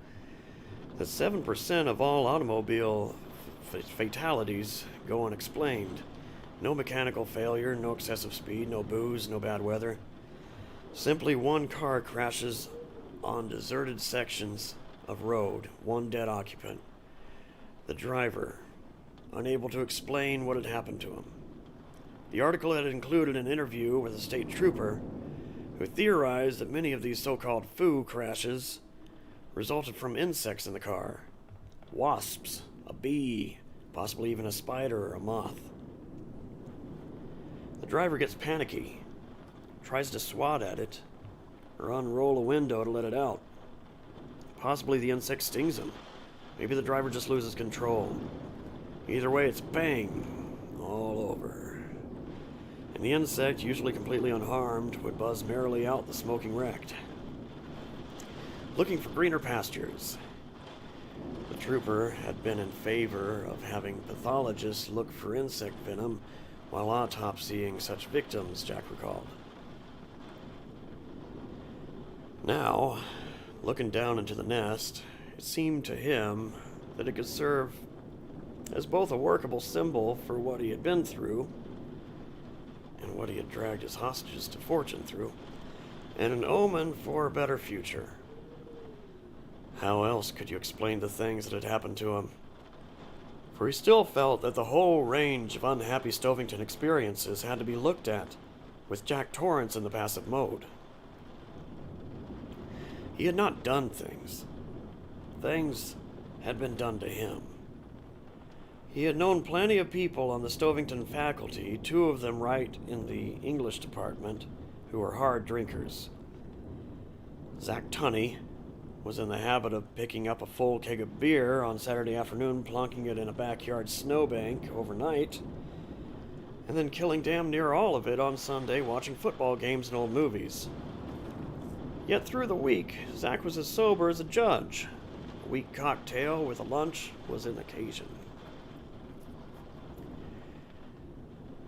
that 7% of all automobile fatalities go unexplained. No mechanical failure, no excessive speed, no booze, no bad weather. Simply one car crashes on deserted sections of road, one dead occupant. The driver, unable to explain what had happened to him. The article had included an interview with a state trooper who theorized that many of these so-called foo crashes resulted from insects in the car. Wasps, a bee, possibly even a spider or a moth. The driver gets panicky, tries to swat at it, or unroll a window to let it out. Possibly the insect stings him, Maybe the driver just loses control. Either way, it's bang all over. And the insect, usually completely unharmed, would buzz merrily out the smoking wreck, looking for greener pastures. The trooper had been in favor of having pathologists look for insect venom while autopsying such victims, Jack recalled. Now, looking down into the nest, it seemed to him that it could serve as both a workable symbol for what he had been through and what he had dragged his hostages to fortune through, and an omen for a better future. How else could you explain the things that had happened to him? For he still felt that the whole range of unhappy Stovington experiences had to be looked at, with Jack Torrance in the passive mode. He had not done things. Things had been done to him. He had known plenty of people on the Stovington faculty, 2 of them right in the English department, who were hard drinkers. Zach Tunney was in the habit of picking up a full keg of beer on Saturday afternoon, plonking it in a backyard snowbank overnight, and then killing damn near all of it on Sunday watching football games and old movies. Yet through the week, Zach was as sober as a judge. A weak cocktail with a lunch was an occasion.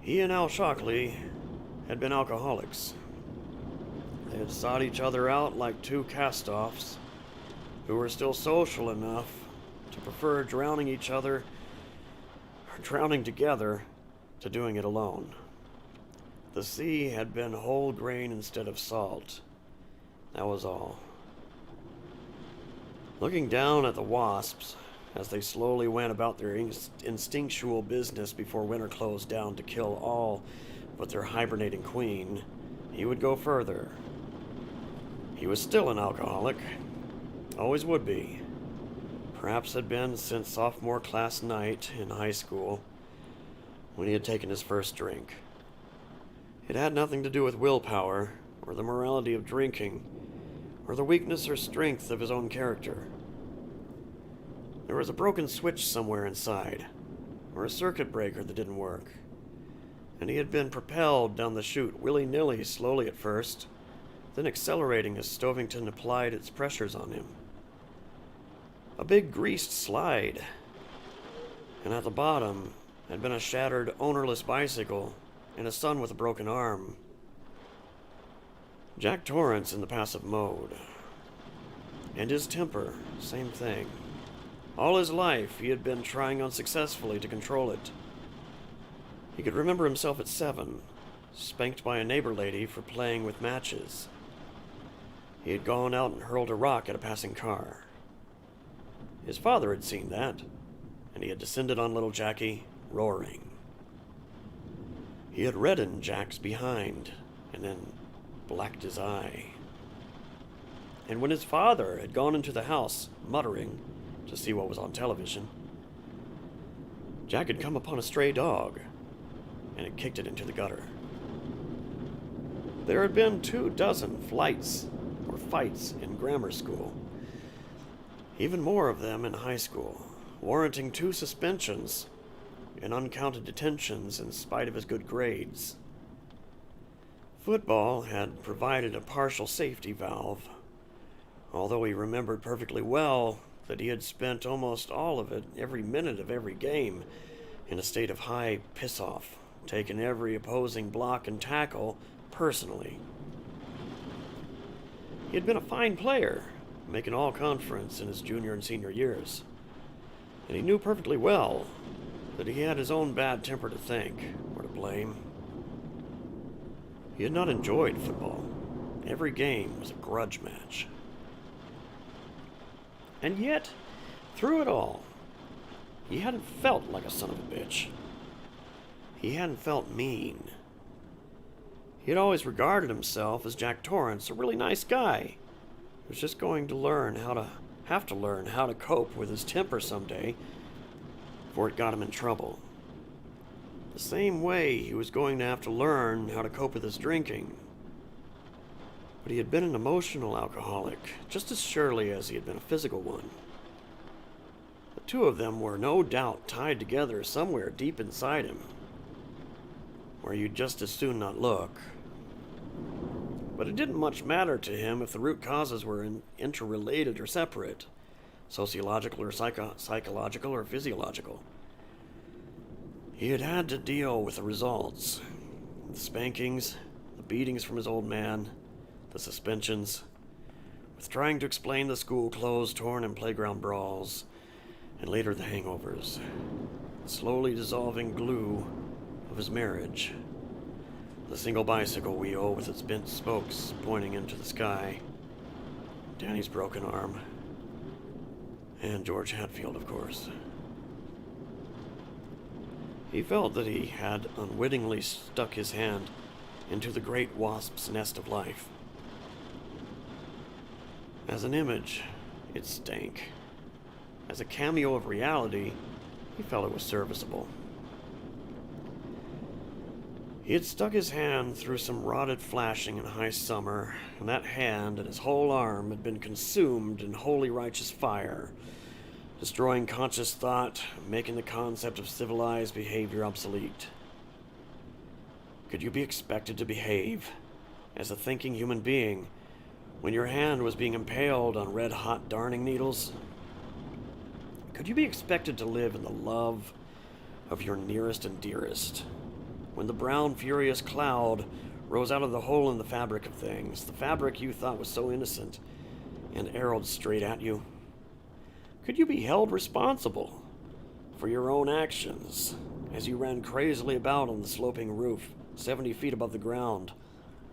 He and Al Shockley had been alcoholics. They had sought each other out like 2 cast-offs who were still social enough to prefer drowning together to doing it alone. The sea had been whole grain instead of salt. That was all. Looking down at the wasps as they slowly went about their instinctual business before winter closed down to kill all but their hibernating queen, he would go further. He was still an alcoholic. Always would be. Perhaps had been since sophomore class night in high school, when he had taken his first drink. It had nothing to do with willpower, or the morality of drinking, or the weakness or strength of his own character. There was a broken switch somewhere inside, or a circuit breaker that didn't work, and he had been propelled down the chute willy-nilly, slowly at first, then accelerating as Stovington applied its pressures on him. A big greased slide, and at the bottom had been a shattered, ownerless bicycle and a son with a broken arm. Jack Torrance in the passive mode. And his temper, same thing. All his life he had been trying unsuccessfully to control it. He could remember himself at 7, spanked by a neighbor lady for playing with matches. He had gone out and hurled a rock at a passing car. His father had seen that, and he had descended on little Jackie, roaring. He had reddened Jack's behind, and then blacked his eye. And when his father had gone into the house, muttering, to see what was on television, Jack had come upon a stray dog, and had kicked it into the gutter. There had been 24 flights or fights in grammar school, even more of them in high school, warranting 2 suspensions and uncounted detentions in spite of his good grades. Football had provided a partial safety valve, although he remembered perfectly well that he had spent almost all of it, every minute of every game, in a state of high piss-off, taking every opposing block and tackle personally. He had been a fine player, making all-conference in his junior and senior years, and he knew perfectly well that he had his own bad temper to thank, or to blame. He had not enjoyed football. Every game was a grudge match. And yet, through it all, he hadn't felt like a son of a bitch. He hadn't felt mean. He had always regarded himself as Jack Torrance, a really nice guy who was just going to learn how to cope with his temper someday before it got him in trouble. The same way he was going to have to learn how to cope with his drinking. But he had been an emotional alcoholic just as surely as he had been a physical one. Two of them were no doubt tied together somewhere deep inside him, where you'd just as soon not look. But it didn't much matter to him if the root causes were interrelated or separate, sociological or psychological or physiological. He had had to deal with the results. The spankings, the beatings from his old man, the suspensions, with trying to explain the school clothes torn in playground brawls, and later the hangovers, the slowly dissolving glue of his marriage, the single bicycle wheel with its bent spokes pointing into the sky, Danny's broken arm, and George Hatfield, of course. He felt that he had unwittingly stuck his hand into the great wasp's nest of life. As an image, it stank. As a cameo of reality, he felt it was serviceable. He had stuck his hand through some rotted flashing in high summer, and that hand and his whole arm had been consumed in holy righteous fire, destroying conscious thought, making the concept of civilized behavior obsolete. Could you be expected to behave as a thinking human being when your hand was being impaled on red-hot darning needles? Could you be expected to live in the love of your nearest and dearest when the brown, furious cloud rose out of the hole in the fabric of things, the fabric you thought was so innocent, and arrowed straight at you? Could you be held responsible for your own actions as you ran crazily about on the sloping roof, 70 feet above the ground,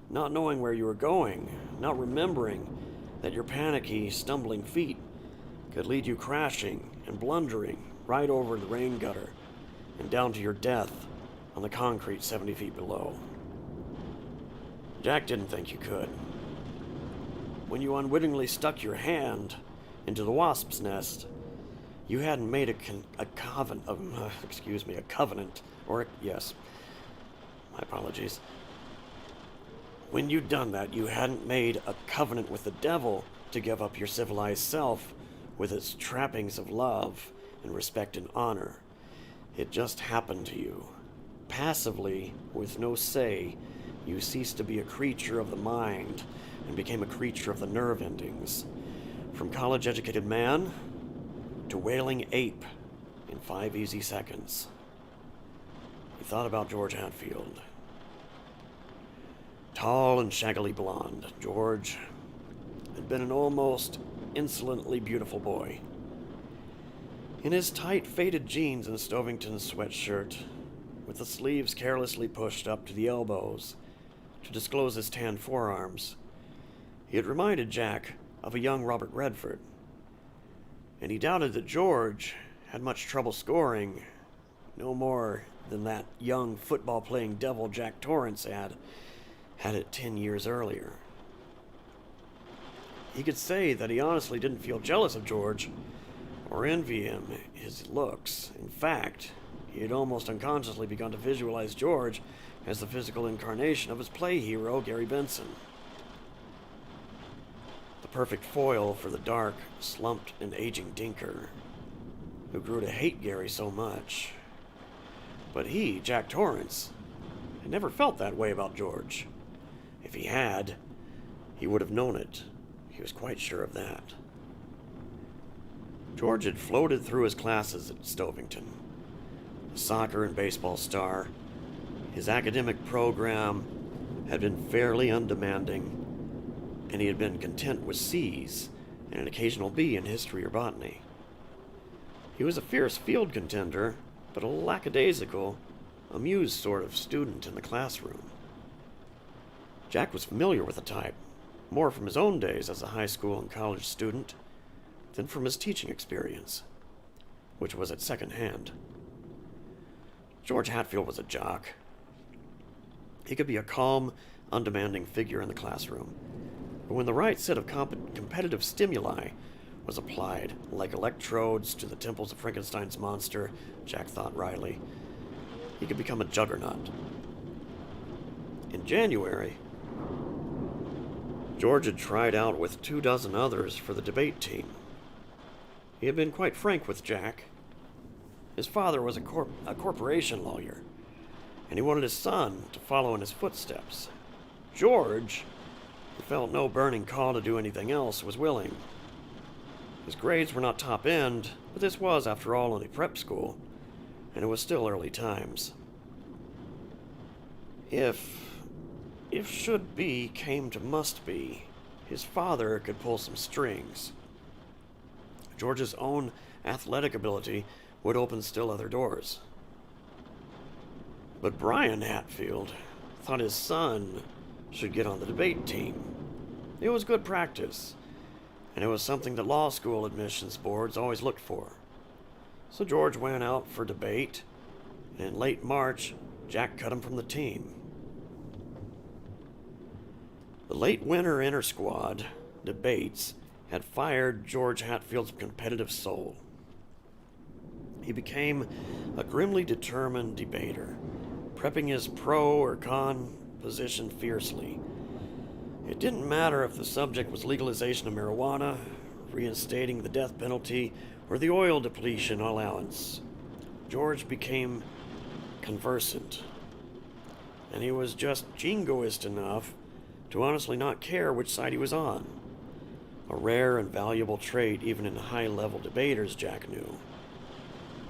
not knowing where you were going, not remembering that your panicky, stumbling feet could lead you crashing and blundering right over the rain gutter and down to your death on the concrete 70 feet below? Jack didn't think you could. When you unwittingly stuck your hand into the wasp's nest, you hadn't made a covenant, yes, my apologies. When you'd done that, you hadn't made a covenant with the devil to give up your civilized self with its trappings of love and respect and honor. It just happened to you. Passively, with no say, you ceased to be a creature of the mind and became a creature of the nerve endings. From college-educated man to wailing ape in 5 easy seconds. He thought about George Hatfield. Tall and shaggily blonde, George had been an almost insolently beautiful boy. In his tight, faded jeans and Stovington sweatshirt, with the sleeves carelessly pushed up to the elbows to disclose his tanned forearms, he had reminded Jack of a young Robert Redford, and he doubted that George had much trouble scoring, no more than that young football-playing devil Jack Torrance had it 10 years earlier. He could say that he honestly didn't feel jealous of George or envy him his looks. In fact, he had almost unconsciously begun to visualize George as the physical incarnation of his play hero, Gary Benson. The perfect foil for the dark, slumped, and aging dinker, who grew to hate Gary so much. But he, Jack Torrance, had never felt that way about George. If he had, he would have known it. He was quite sure of that. George had floated through his classes at Stovington. A soccer and baseball star, his academic program had been fairly undemanding, and he had been content with C's and an occasional B in history or botany. He was a fierce field contender, but a lackadaisical, amused sort of student in the classroom. Jack was familiar with the type, more from his own days as a high school and college student than from his teaching experience, which was at second hand. George Hatfield was a jock. He could be a calm, undemanding figure in the classroom, but when the right set of competitive stimuli was applied, like electrodes to the temples of Frankenstein's monster, Jack thought wryly, he could become a juggernaut. In January, George had tried out with 24 others for the debate team. He had been quite frank with Jack. His father was a corporation lawyer, and he wanted his son to follow in his footsteps. George, who felt no burning call to do anything else, was willing. His grades were not top end, but this was, after all, only prep school, and it was still early times. If should be came to must be, his father could pull some strings. George's own athletic ability would open still other doors. But Brian Hatfield thought his son should get on the debate team. It was good practice, and it was something the law school admissions boards always looked for. So George went out for debate, and in late March, Jack cut him from the team. The late winter inter-squad debates had fired George Hatfield's competitive soul. He became a grimly determined debater, prepping his pro or con position fiercely. It didn't matter if the subject was legalization of marijuana, reinstating the death penalty, or the oil depletion allowance. George became conversant, and he was just jingoist enough to honestly not care which side he was on. A rare and valuable trait even in high-level debaters, Jack knew.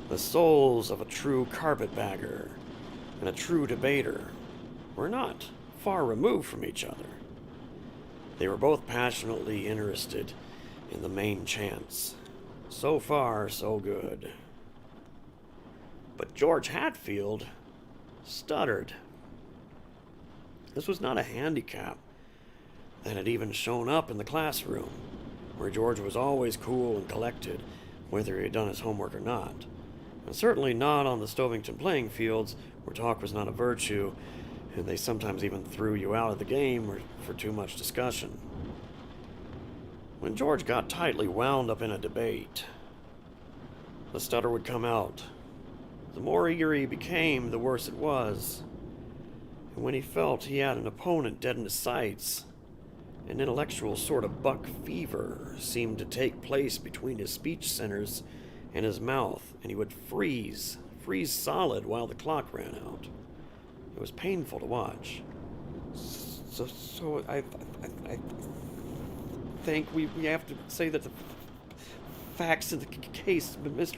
The souls of a true carpetbagger and a true debater were not far removed from each other. They were both passionately interested in the main chance. So far, so good. But George Hatfield stuttered. This was not a handicap that had even shown up in the classroom, where George was always cool and collected, whether he had done his homework or not. And certainly not on the Stovington playing fields, where talk was not a virtue, and they sometimes even threw you out of the game for too much discussion. When George got tightly wound up in a debate, the stutter would come out. The more eager he became, the worse it was. And when he felt he had an opponent dead in his sights, an intellectual sort of buck fever seemed to take place between his speech centers and his mouth, and he would freeze solid while the clock ran out. It was painful to watch. So I think we have to say that the facts in the case, Mr.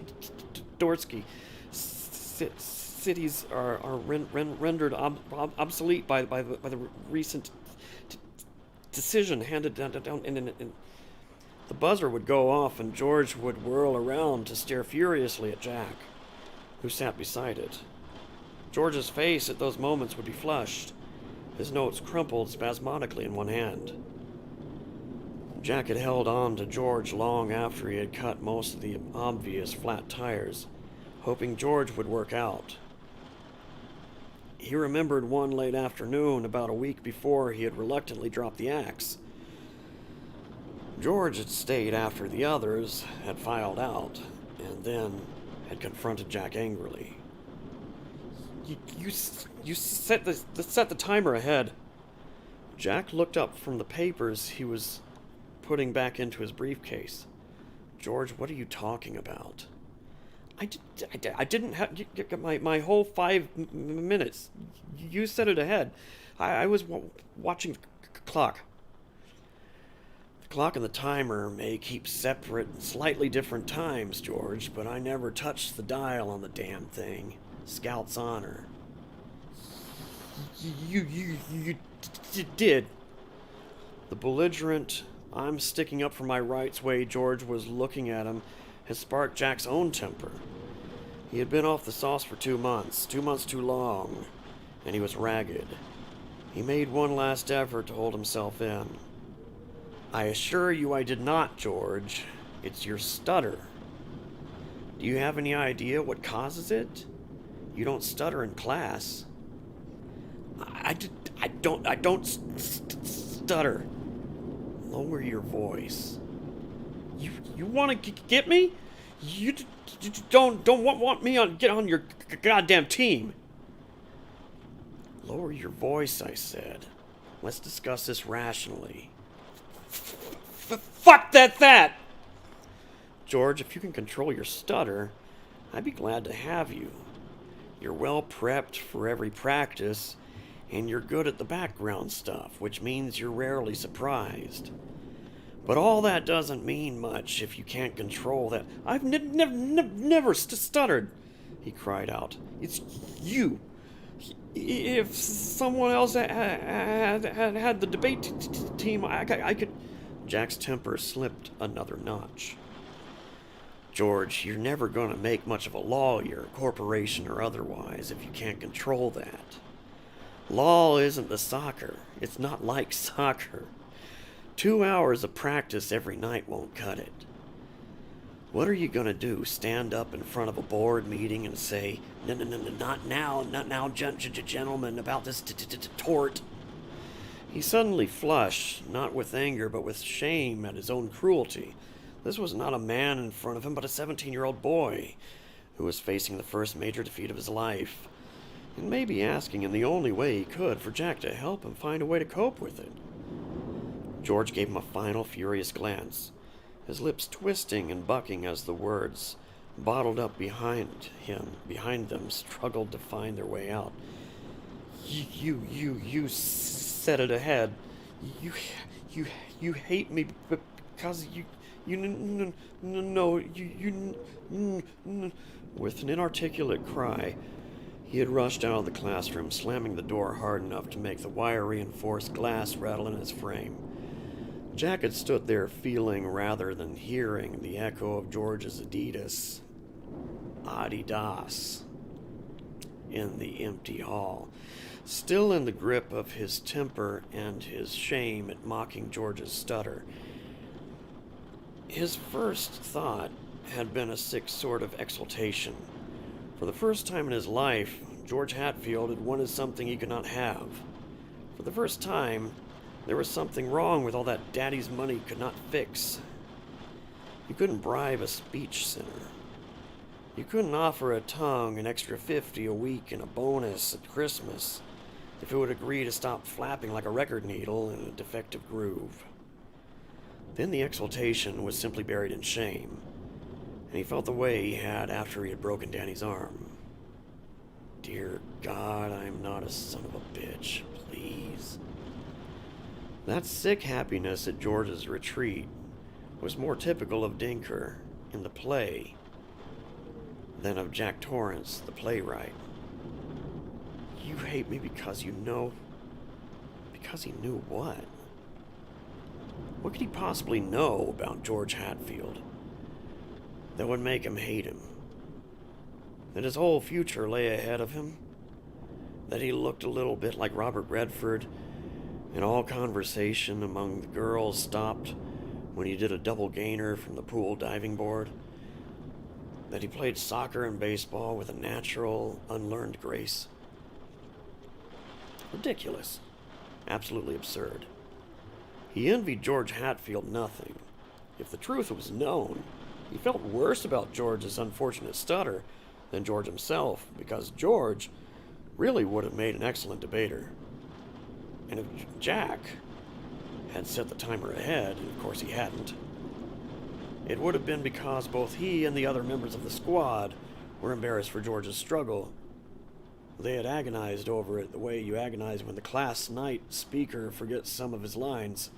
Dorsky, cities are rendered obsolete by the recent decision handed down. And the buzzer would go off, and George would whirl around to stare furiously at Jack, who sat beside it. George's face at those moments would be flushed, his notes crumpled spasmodically in one hand. Jack had held on to George long after he had cut most of the obvious flat tires, hoping George would work out. He remembered one late afternoon about a week before he had reluctantly dropped the axe. George had stayed after the others had filed out, and then had confronted Jack angrily. You set the timer ahead. Jack looked up from the papers he was putting back into his briefcase. George, what are you talking about? I didn't have my whole 5 minutes. You set it ahead. I was watching the clock. The clock and the timer may keep separate, slightly different times, George, but I never touched the dial on the damn thing. Scout's honor. You did. The belligerent, I'm sticking up for my rights way George was looking at him had sparked Jack's own temper. He had been off the sauce for 2 months too long, and he was ragged. He made one last effort to hold himself in. I assure you I did not, George. It's your stutter. Do you have any idea what causes it? You don't stutter in class. I don't stutter. Lower your voice. You want to get me? You don't want me on get on your goddamn team. Lower your voice, I said. Let's discuss this rationally. Fuck that! George, if you can control your stutter, I'd be glad to have you. You're well prepped for every practice, and you're good at the background stuff, which means you're rarely surprised. But all that doesn't mean much if you can't control that. I've never stuttered, he cried out. It's you. If someone else had the debate team, I could. Jack's temper slipped another notch. George, you're never going to make much of a lawyer, corporation or otherwise, if you can't control that. Law isn't the soccer. It's not like soccer. 2 hours of practice every night won't cut it. What are you going to do? Stand up in front of a board meeting and say, no, not now, gentlemen, about this tort? He suddenly flushed, not with anger, but with shame at his own cruelty. This was not a man in front of him, but a 17-year-old boy who was facing the first major defeat of his life, and maybe asking in the only way he could for Jack to help him find a way to cope with it. George gave him a final furious glance, his lips twisting and bucking as the words, bottled up behind them, struggled to find their way out. You said it ahead. You hate me because you. With an inarticulate cry, he had rushed out of the classroom, slamming the door hard enough to make the wire-reinforced glass rattle in his frame. Jack had stood there feeling rather than hearing the echo of George's Adidas in the empty hall, still in the grip of his temper and his shame at mocking George's stutter. His first thought had been a sick sort of exultation. For the first time in his life, George Hatfield had wanted something he could not have. For the first time, there was something wrong with all that Daddy's money could not fix. You couldn't bribe a speech center. You couldn't offer a tongue an extra $50 a week and a bonus at Christmas if it would agree to stop flapping like a record needle in a defective groove. Then the exultation was simply buried in shame, and he felt the way he had after he had broken Danny's arm. Dear God, I'm not a son of a bitch, please. That sick happiness at George's retreat was more typical of Dinker in the play than of Jack Torrance, the playwright. You hate me because you know... Because he knew what? What could he possibly know about George Hatfield that would make him hate him? That his whole future lay ahead of him? That he looked a little bit like Robert Redford, and all conversation among the girls stopped when he did a double gainer from the pool diving board? That he played soccer and baseball with a natural, unlearned grace? Ridiculous. Absolutely absurd. He envied George Hatfield nothing. If the truth was known, he felt worse about George's unfortunate stutter than George himself, because George really would have made an excellent debater. And if Jack had set the timer ahead, and of course he hadn't, it would have been because both he and the other members of the squad were embarrassed for George's struggle. They had agonized over it the way you agonize when the class night speaker forgets some of his lines.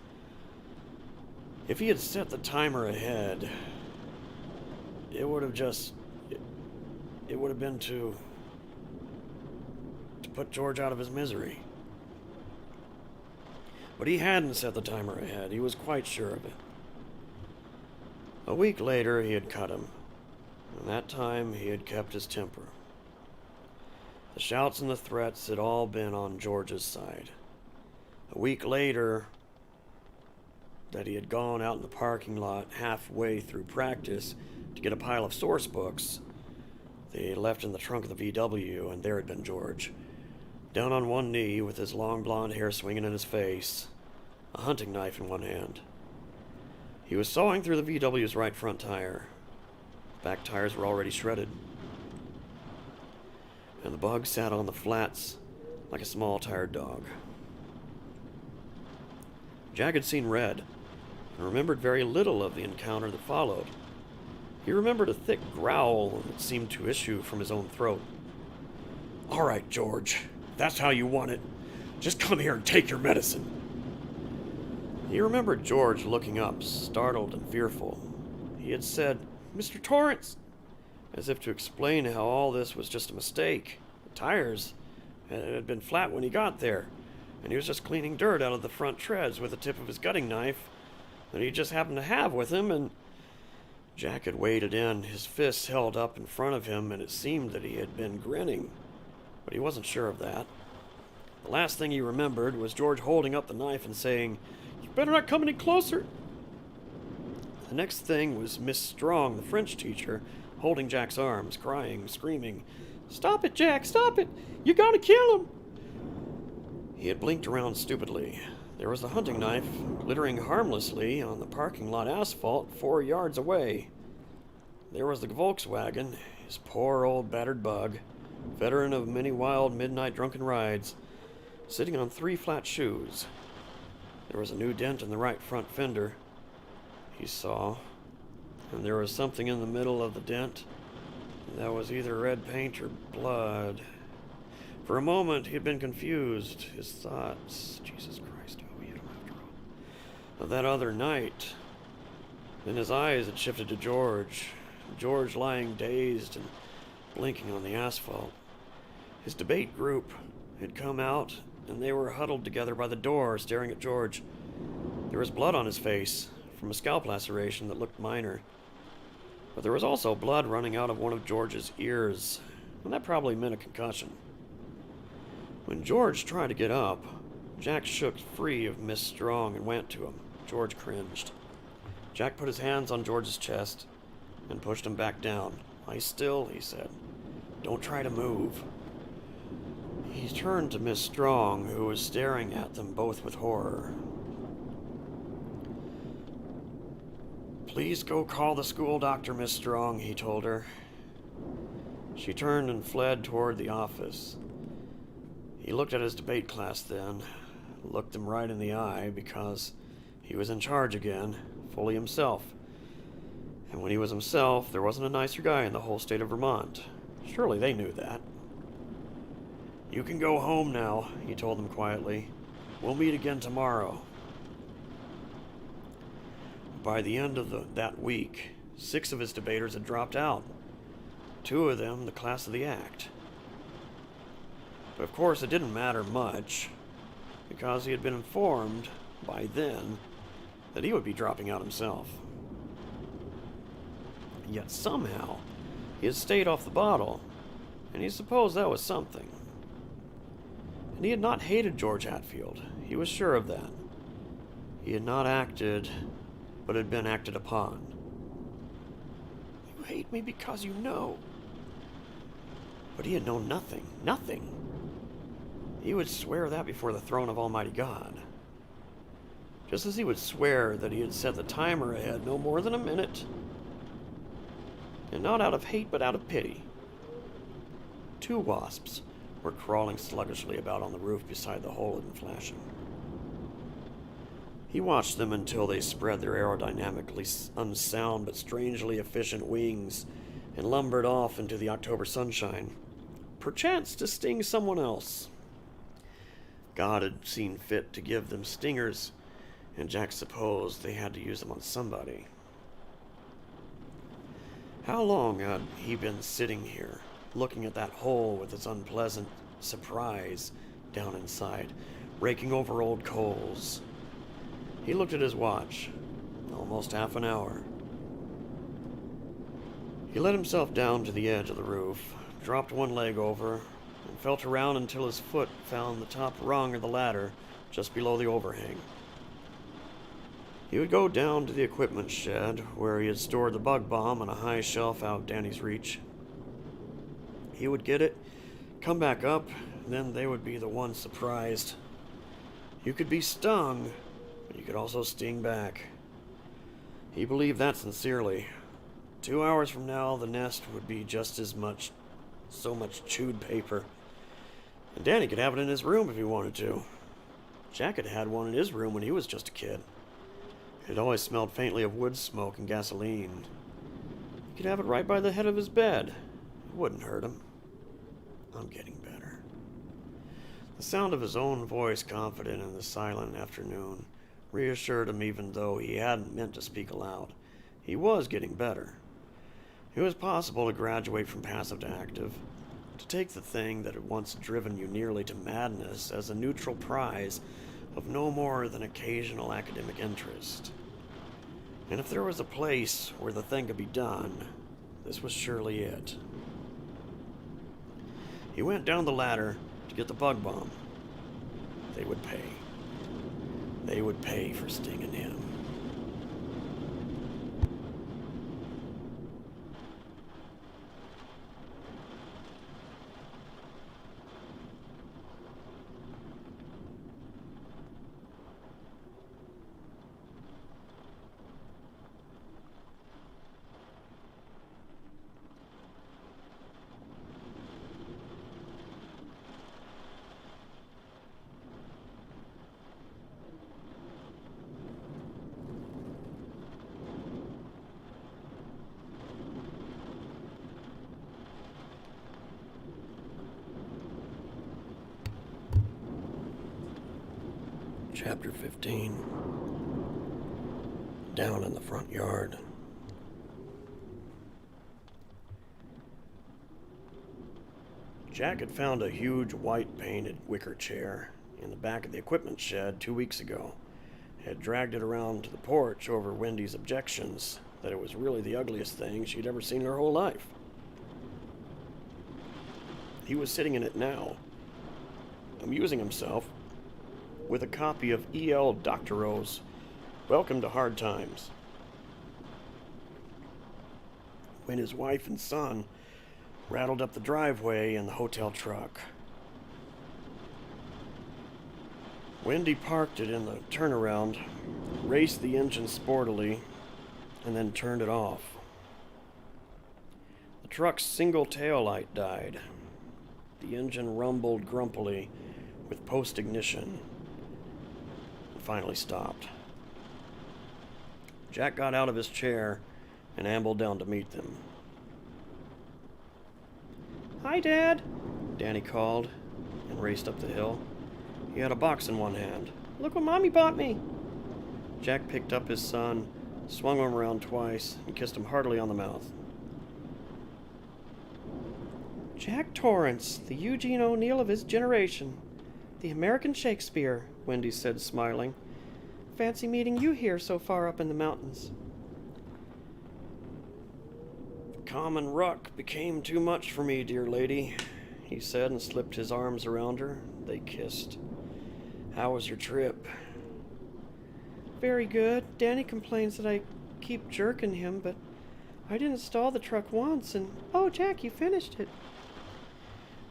If he had set the timer ahead, it would have been to put George out of his misery. But he hadn't set the timer ahead. He was quite sure of it. A week later, he had cut him, and that time he had kept his temper. The shouts and the threats had all been on George's side. A week later, that he had gone out in the parking lot halfway through practice to get a pile of source books they had left in the trunk of the VW, and there had been George, down on one knee with his long blonde hair swinging in his face, a hunting knife in one hand. He was sawing through the VW's right front tire. Back tires were already shredded, and the bug sat on the flats like a small tired dog. Jack had seen red and remembered very little of the encounter that followed. He remembered a thick growl that seemed to issue from his own throat. "All right, George, if that's how you want it. Just come here and take your medicine." He remembered George looking up, startled and fearful. He had said, "Mr. Torrance," as if to explain how all this was just a mistake. The tires had been flat when he got there, and he was just cleaning dirt out of the front treads with the tip of his gutting knife that he just happened to have with him, and Jack had waded in, his fists held up in front of him, and it seemed that he had been grinning, but he wasn't sure of that. The last thing he remembered was George holding up the knife and saying, "You better not come any closer." The next thing was Miss Strong, the French teacher, holding Jack's arms, crying, screaming, "Stop it, Jack, stop it! You gotta kill him!" He had blinked around stupidly. There was the hunting knife, glittering harmlessly on the parking lot asphalt 4 yards away. There was the Volkswagen, his poor old battered bug, veteran of many wild midnight drunken rides, sitting on 3 flat shoes. There was a new dent in the right front fender, he saw, and there was something in the middle of the dent that was either red paint or blood. For a moment he had been confused. His thoughts, Jesus Christ, oh, we hit him after all, of that other night. Then his eyes had shifted to George lying dazed and blinking on the asphalt. His debate group had come out, and they were huddled together by the door, staring at George. There was blood on his face, from a scalp laceration that looked minor. But there was also blood running out of one of George's ears, and that probably meant a concussion. When George tried to get up, Jack shook free of Miss Strong and went to him. George cringed. Jack put his hands on George's chest and pushed him back down. "Lie still," he said. "Don't try to move." He turned to Miss Strong, who was staring at them both with horror. "Please go call the school doctor, Miss Strong," he told her. She turned and fled toward the office. He looked at his debate class then, looked them right in the eye, because he was in charge again, fully himself. And when he was himself, there wasn't a nicer guy in the whole state of Vermont. Surely they knew that. "You can go home now," he told them quietly. "We'll meet again tomorrow." By the end of that week, 6 of his debaters had dropped out. 2 of them the class of the act. But of course it didn't matter much, because he had been informed by then that he would be dropping out himself. Yet somehow he had stayed off the bottle, and he supposed that was something. And he had not hated George Hatfield. He was sure of that. He had not acted, but had been acted upon. "You hate me because you know." But he had known nothing. Nothing. He would swear that before the throne of Almighty God. Just as he would swear that he had set the timer ahead no more than a minute. And not out of hate, but out of pity. 2 wasps were crawling sluggishly about on the roof beside the hole in flashing. He watched them until they spread their aerodynamically unsound but strangely efficient wings and lumbered off into the October sunshine, perchance to sting someone else. God had seen fit to give them stingers, and Jack supposed they had to use them on somebody. How long had he been sitting here, looking at that hole with its unpleasant surprise down inside, raking over old coals? He looked at his watch. Almost half an hour. He let himself down to the edge of the roof, dropped one leg over, and felt around until his foot found the top rung of the ladder just below the overhang. He would go down to the equipment shed, where he had stored the bug bomb on a high shelf out of Danny's reach. He would get it, come back up, and then they would be the ones surprised. You could be stung, but you could also sting back. He believed that sincerely. 2 hours from now, the nest would be just as much, so much chewed paper. And Danny could have it in his room if he wanted to. Jack had had one in his room when he was just a kid. It always smelled faintly of wood smoke and gasoline. He could have it right by the head of his bed. It wouldn't hurt him. I'm getting better. The sound of his own voice, confident in the silent afternoon, reassured him even though he hadn't meant to speak aloud. He was getting better. It was possible to graduate from passive to active, to take the thing that had once driven you nearly to madness as a neutral prize of no more than occasional academic interest. And if there was a place where the thing could be done, this was surely it. He went down the ladder to get the bug bomb. They would pay. They would pay for stinging him. Chapter 15. Down in the front yard. Jack had found a huge white painted wicker chair in the back of the equipment shed 2 weeks ago. Had dragged it around to the porch over Wendy's objections that it was really the ugliest thing she'd ever seen in her whole life. He was sitting in it now, amusing himself with a copy of E.L. Doctorow's Welcome to Hard Times, when his wife and son rattled up the driveway in the hotel truck. Wendy parked it in the turnaround, raced the engine sportily, and then turned it off. The truck's single tail light died. The engine rumbled grumpily with post-ignition, finally stopped. Jack got out of his chair and ambled down to meet them. Hi, Dad. Danny called and raced up the hill. He had a box in one hand. Look what Mommy bought me. Jack picked up his son, swung him around twice, and kissed him heartily on the mouth. Jack Torrance, the Eugene O'Neill of his generation. The American Shakespeare, Wendy said, smiling. Fancy meeting you here so far up in the mountains. The common ruck became too much for me, dear lady, he said, and slipped his arms around her. They kissed. How was your trip? Very good. Danny complains that I keep jerking him, but I didn't stall the truck once, and... Oh, Jack, you finished it.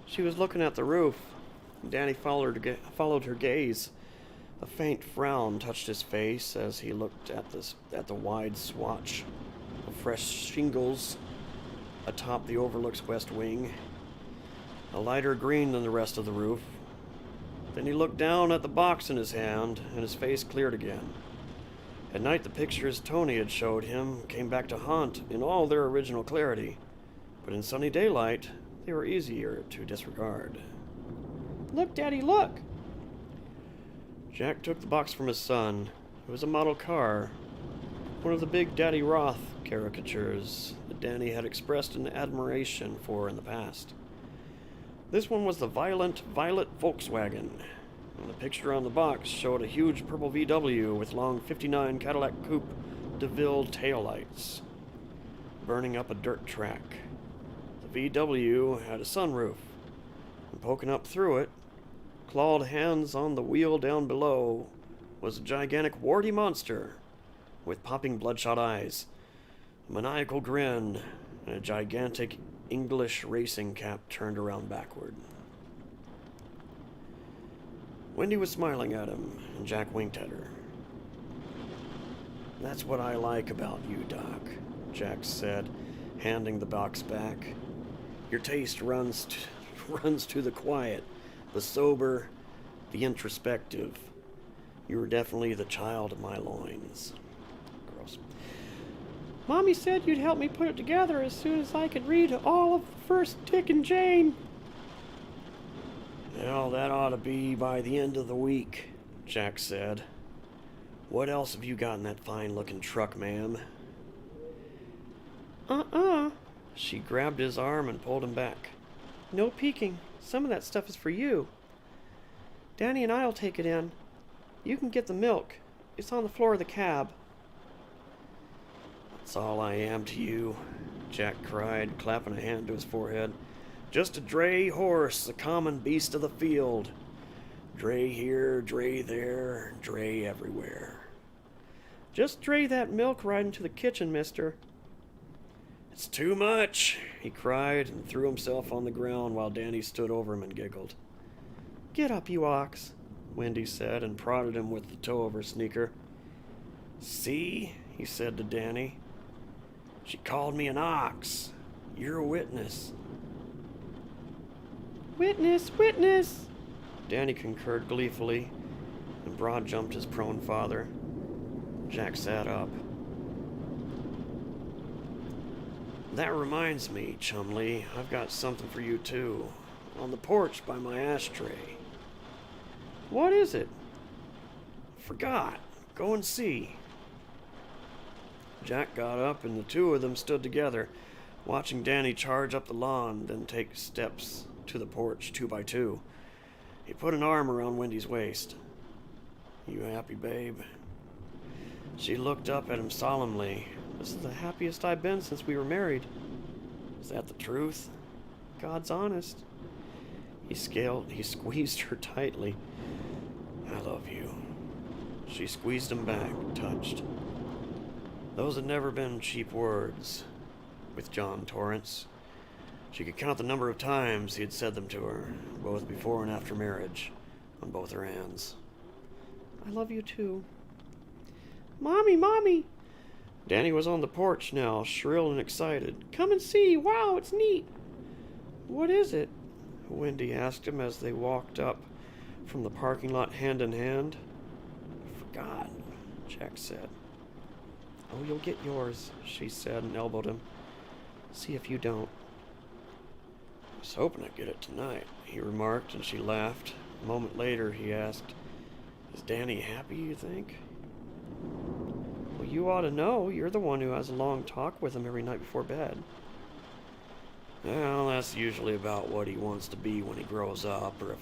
She was looking at the roof. Danny followed her gaze. A faint frown touched his face as he looked at the wide swatch of fresh shingles atop the Overlook's west wing, a lighter green than the rest of the roof. Then he looked down at the box in his hand, and his face cleared again. At night, the pictures Tony had showed him came back to haunt in all their original clarity, but in sunny daylight, they were easier to disregard. Look, Daddy, look! Jack took the box from his son. It was a model car, one of the big Daddy Roth caricatures that Danny had expressed an admiration for in the past. This one was the violent violet Volkswagen, and the picture on the box showed a huge purple VW with long 59 Cadillac Coupe DeVille taillights, burning up a dirt track. The VW had a sunroof, and poking up through it, clawed hands on the wheel down below, was a gigantic warty monster with popping bloodshot eyes, a maniacal grin, and a gigantic English racing cap turned around backward. Wendy was smiling at him, and Jack winked at her. That's what I like about you, Doc, Jack said, handing the box back. Your taste runs to the quiet, the sober, the introspective. You were definitely the child of my loins. Gross. Mommy said you'd help me put it together as soon as I could read all of the first Dick and Jane. Well, that ought to be by the end of the week, Jack said. What else have you got in that fine-looking truck, ma'am? She grabbed his arm and pulled him back. No peeking. Some of that stuff is for you. Danny and I'll take it in. You can get the milk. It's on the floor of the cab. That's all I am to you, Jack cried, clapping a hand to his forehead. Just a dray horse, a common beast of the field. Dray here, dray there, dray everywhere. Just dray that milk right into the kitchen, mister. It's too much, he cried and threw himself on the ground while Danny stood over him and giggled. Get up, you ox, Wendy said and prodded him with the toe of her sneaker. See, he said to Danny. She called me an ox. You're a witness. Witness, witness! Danny concurred gleefully, and broad jumped his prone father. Jack sat up. That reminds me, Chumley, I've got something for you too. On the porch by my ashtray. What is it? Forgot. Go and see. Jack got up and the two of them stood together, watching Danny charge up the lawn, then take steps to the porch 2 by 2. He put an arm around Wendy's waist. You happy, babe? She looked up at him solemnly. This is the happiest I've been since we were married. Is that the truth? God's honest. He squeezed her tightly. I love you. She squeezed him back, touched. Those had never been cheap words with John Torrance. She could count the number of times he had said them to her, both before and after marriage, on both her hands. I love you too. Mommy, Mommy! Danny was on the porch now, shrill and excited. Come and see! Wow, it's neat! What is it? Wendy asked him as they walked up from the parking lot hand in hand. I forgot, Jack said. Oh, you'll get yours, she said and elbowed him. See if you don't. I was hoping I'd get it tonight, he remarked, and she laughed. A moment later, he asked, Is Danny happy, you think? Well, you ought to know. You're the one who has a long talk with him every night before bed. Well, that's usually about what he wants to be when he grows up, or if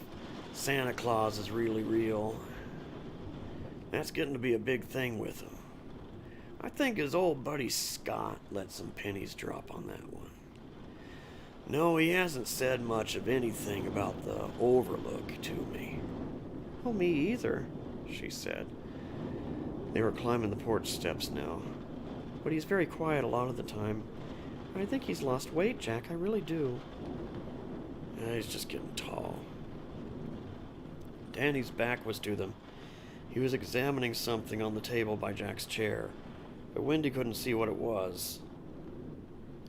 Santa Claus is really real. That's getting to be a big thing with him. I think his old buddy Scott let some pennies drop on that one. No, he hasn't said much of anything about the Overlook to me. Oh, me either, she said. They were climbing the porch steps now. But he's very quiet a lot of the time. I think he's lost weight, Jack. I really do. Yeah, he's just getting tall. Danny's back was to them. He was examining something on the table by Jack's chair, but Wendy couldn't see what it was.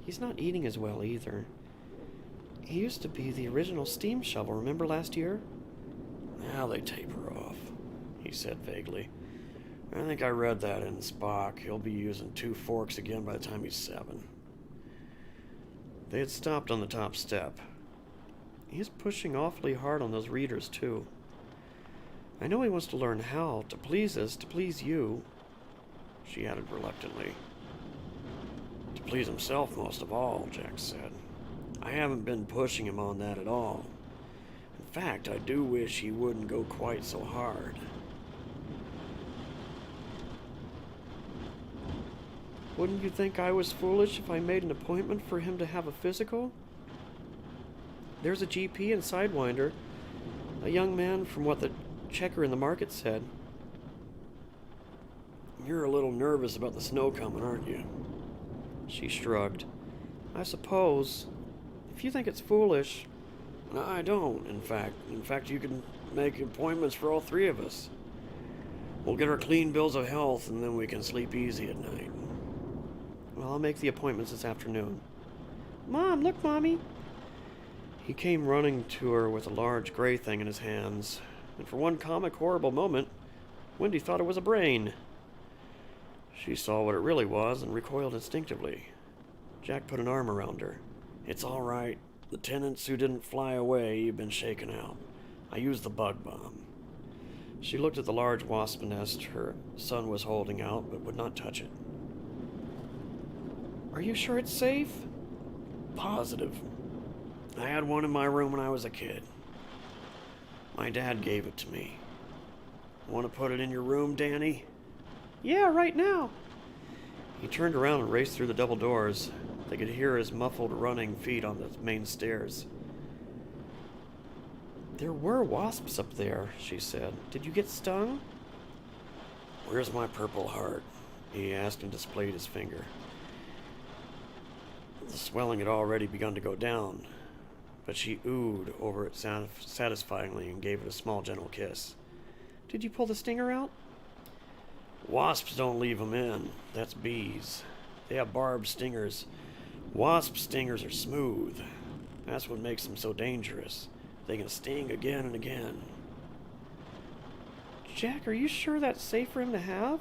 He's not eating as well either. He used to be the original steam shovel, remember last year? Now they taper off, he said vaguely. I think I read that in Spock. He'll be using 2 forks again by the time he's 7. They had stopped on the top step. He's pushing awfully hard on those readers, too. I know he wants to learn how to please us, to please you, she added reluctantly. To please himself most of all, Jack said. I haven't been pushing him on that at all. In fact, I do wish he wouldn't go quite so hard. Wouldn't you think I was foolish if I made an appointment for him to have a physical? There's a GP in Sidewinder, a young man from what the checker in the market said. You're a little nervous about the snow coming, aren't you? She shrugged. I suppose. If you think it's foolish... No, I don't, in fact. In fact, you can make appointments for all 3 of us. We'll get our clean bills of health, and then we can sleep easy at night. Well, I'll make the appointments this afternoon. Mom, look, Mommy. He came running to her with a large gray thing in his hands, and for one comic, horrible moment, Wendy thought it was a brain. She saw what it really was and recoiled instinctively. Jack put an arm around her. It's all right. The tenants who didn't fly away have been shaken out. I used the bug bomb. She looked at the large wasp nest her son was holding out, but would not touch it. Are you sure it's safe? Positive. I had one in my room when I was a kid. My dad gave it to me. Want to put it in your room, Danny? Yeah, right now. He turned around and raced through the double doors. They could hear his muffled running feet on the main stairs. There were wasps up there, she said. Did you get stung? Where's my purple heart? He asked and displayed his finger. The swelling had already begun to go down, but she oohed over it satisfyingly and gave it a small, gentle kiss. Did you pull the stinger out? Wasps don't leave them in. That's bees. They have barbed stingers. Wasp stingers are smooth. That's what makes them so dangerous. They can sting again and again. Jack, are you sure that's safe for him to have?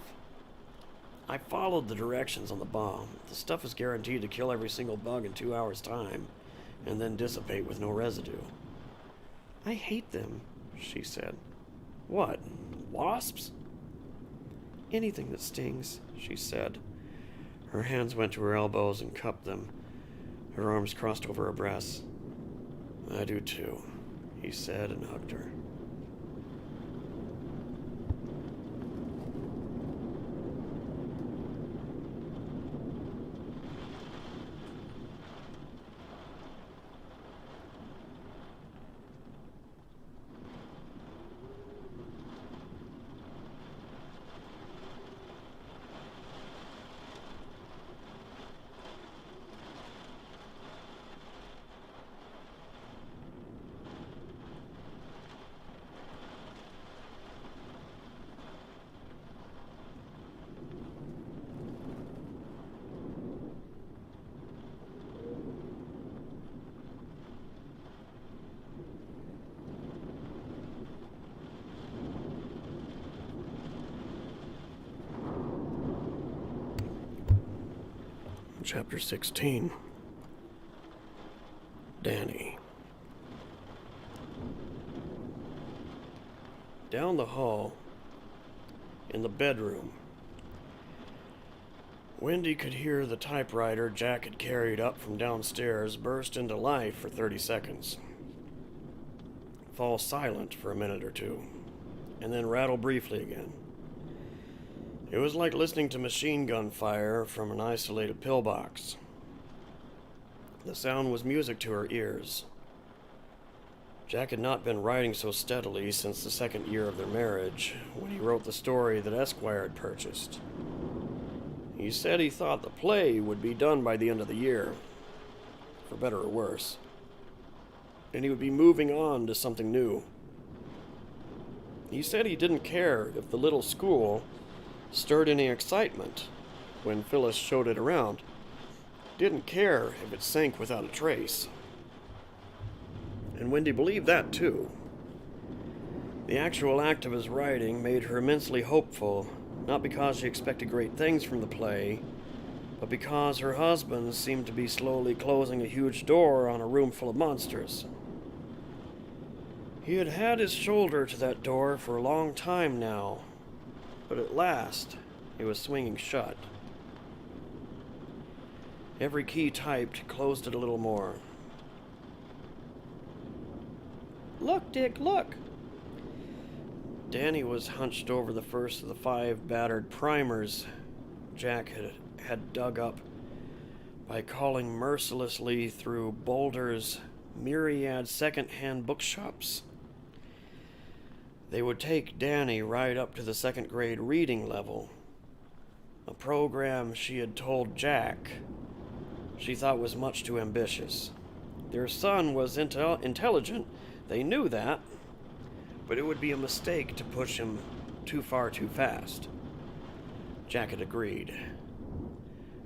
I followed the directions on the bomb. The stuff is guaranteed to kill every single bug in 2 hours' time, and then dissipate with no residue. I hate them, she said. What? Wasps? Anything that stings, she said. Her hands went to her elbows and cupped them. Her arms crossed over her breasts. I do too, he said and hugged her. Chapter 16. Danny. Down the hall, in the bedroom, Wendy could hear the typewriter Jack had carried up from downstairs burst into life for 30 seconds, fall silent for a minute or two, and then rattle briefly again. It was like listening to machine gun fire from an isolated pillbox. The sound was music to her ears. Jack had not been writing so steadily since the second year of their marriage, when he wrote the story that Esquire had purchased. He said he thought the play would be done by the end of the year, for better or worse, and he would be moving on to something new. He said he didn't care if the little school stirred any excitement when Phyllis showed it around. Didn't care if it sank without a trace. And Wendy believed that too. The actual act of his writing made her immensely hopeful, not because she expected great things from the play, but because her husband seemed to be slowly closing a huge door on a room full of monsters. He had had his shoulder to that door for a long time now, but at last, it was swinging shut. Every key typed closed it a little more. Look, Dick, look! Danny was hunched over the first of the 5 battered primers Jack had dug up by calling mercilessly through Boulder's myriad second-hand bookshops. They would take Danny right up to the 2nd grade reading level, a program she had told Jack she thought was much too ambitious. Their son was intelligent, they knew that, but it would be a mistake to push him too far too fast. Jack had agreed.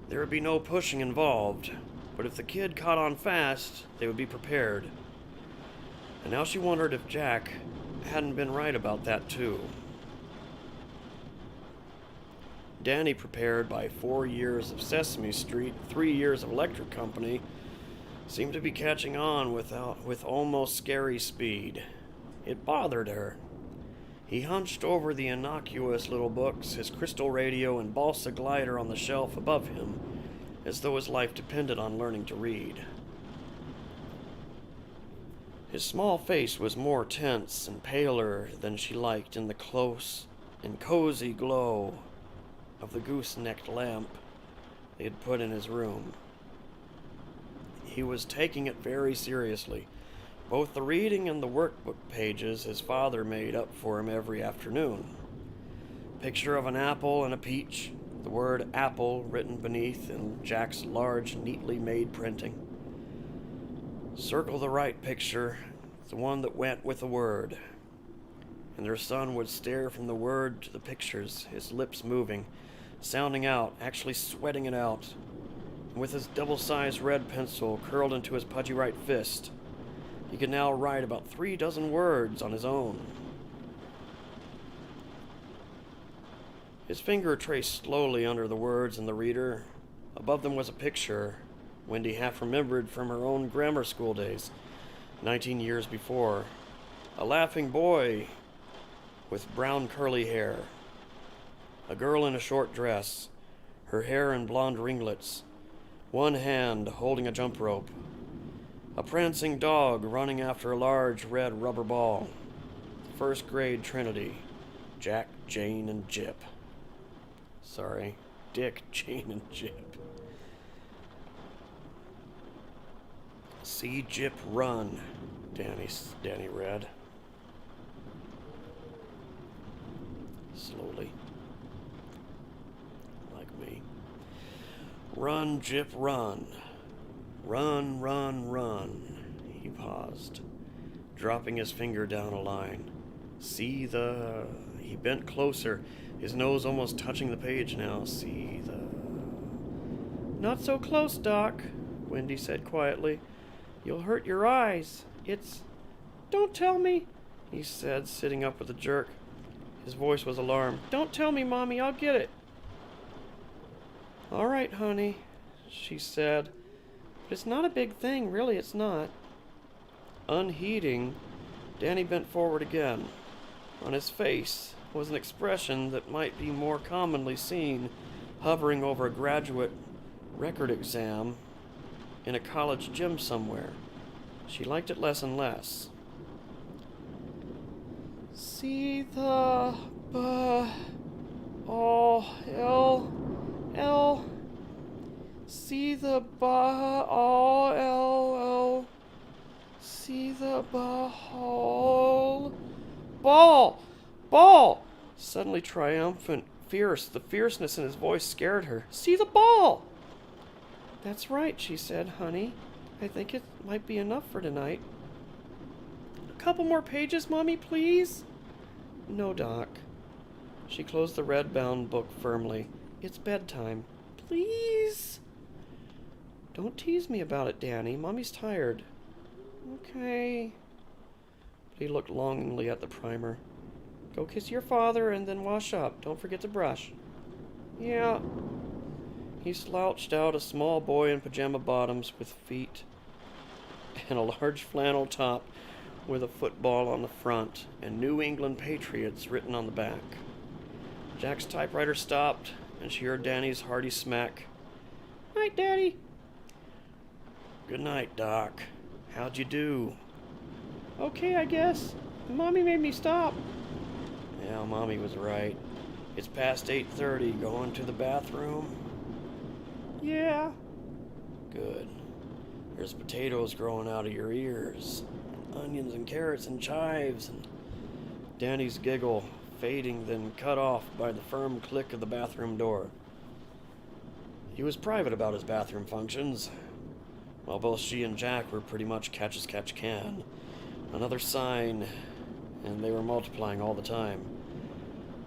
There would be no pushing involved, but if the kid caught on fast, they would be prepared. And now she wondered if Jack hadn't been right about that too. Danny, prepared by 4 years of Sesame Street, 3 years of Electric Company, seemed to be catching on with almost scary speed. It bothered her. He hunched over the innocuous little books, his crystal radio and balsa glider on the shelf above him, as though his life depended on learning to read. His small face was more tense and paler than she liked in the close and cozy glow of the goose-necked lamp they had put in his room. He was taking it very seriously. Both the reading and the workbook pages his father made up for him every afternoon. Picture of an apple and a peach, the word apple written beneath in Jack's large, neatly made printing. Circle the right picture, the one that went with the word. And their son would stare from the word to the pictures, his lips moving, sounding out, actually sweating it out. And with his double-sized red pencil curled into his pudgy right fist, he could now write about 3 dozen words on his own. His finger traced slowly under the words in the reader. Above them was a picture Wendy half remembered from her own grammar school days, 19 years before. A laughing boy with brown curly hair. A girl in a short dress, her hair in blonde ringlets, one hand holding a jump rope. A prancing dog running after a large red rubber ball. First grade Trinity. Jack, Jane, and Jip. Sorry, Dick, Jane, and Jip. See Jip run, Danny read. Slowly. Like me. Run, Jip, run. Run, run, run. He paused, dropping his finger down a line. See the... He bent closer, his nose almost touching the page now. See the... Not so close, Doc, Wendy said quietly. You'll hurt your eyes. It's... Don't tell me, he said, sitting up with a jerk. His voice was alarmed. Don't tell me, Mommy, I'll get it. All right, honey, she said. But it's not a big thing, really, it's not. Unheeding, Danny bent forward again. On his face was an expression that might be more commonly seen hovering over a graduate record exam in a college gym somewhere. She liked it less and less. See the L. See the L. See the ball. Suddenly triumphant, fierce. The fierceness in his voice scared her. See the ball. That's right, she said, honey. I think it might be enough for tonight. A couple more pages, Mommy, please? No, Doc. She closed the red-bound book firmly. It's bedtime. Please? Don't tease me about it, Danny. Mommy's tired. Okay. He looked longingly at the primer. Go kiss your father and then wash up. Don't forget to brush. Yeah. He slouched out, a small boy in pajama bottoms with feet and a large flannel top with a football on the front and New England Patriots written on the back. Jack's typewriter stopped, and she heard Danny's hearty smack. Night, Daddy. Good night, Doc. How'd you do? Okay, I guess. Mommy made me stop. Yeah, Mommy was right. It's past 8:30. Going to the bathroom? Yeah. Good. There's potatoes growing out of your ears. Onions and carrots and chives and... Danny's giggle, fading, then cut off by the firm click of the bathroom door. He was private about his bathroom functions, while both she and Jack were pretty much catch as catch can. Another sign, and they were multiplying all the time,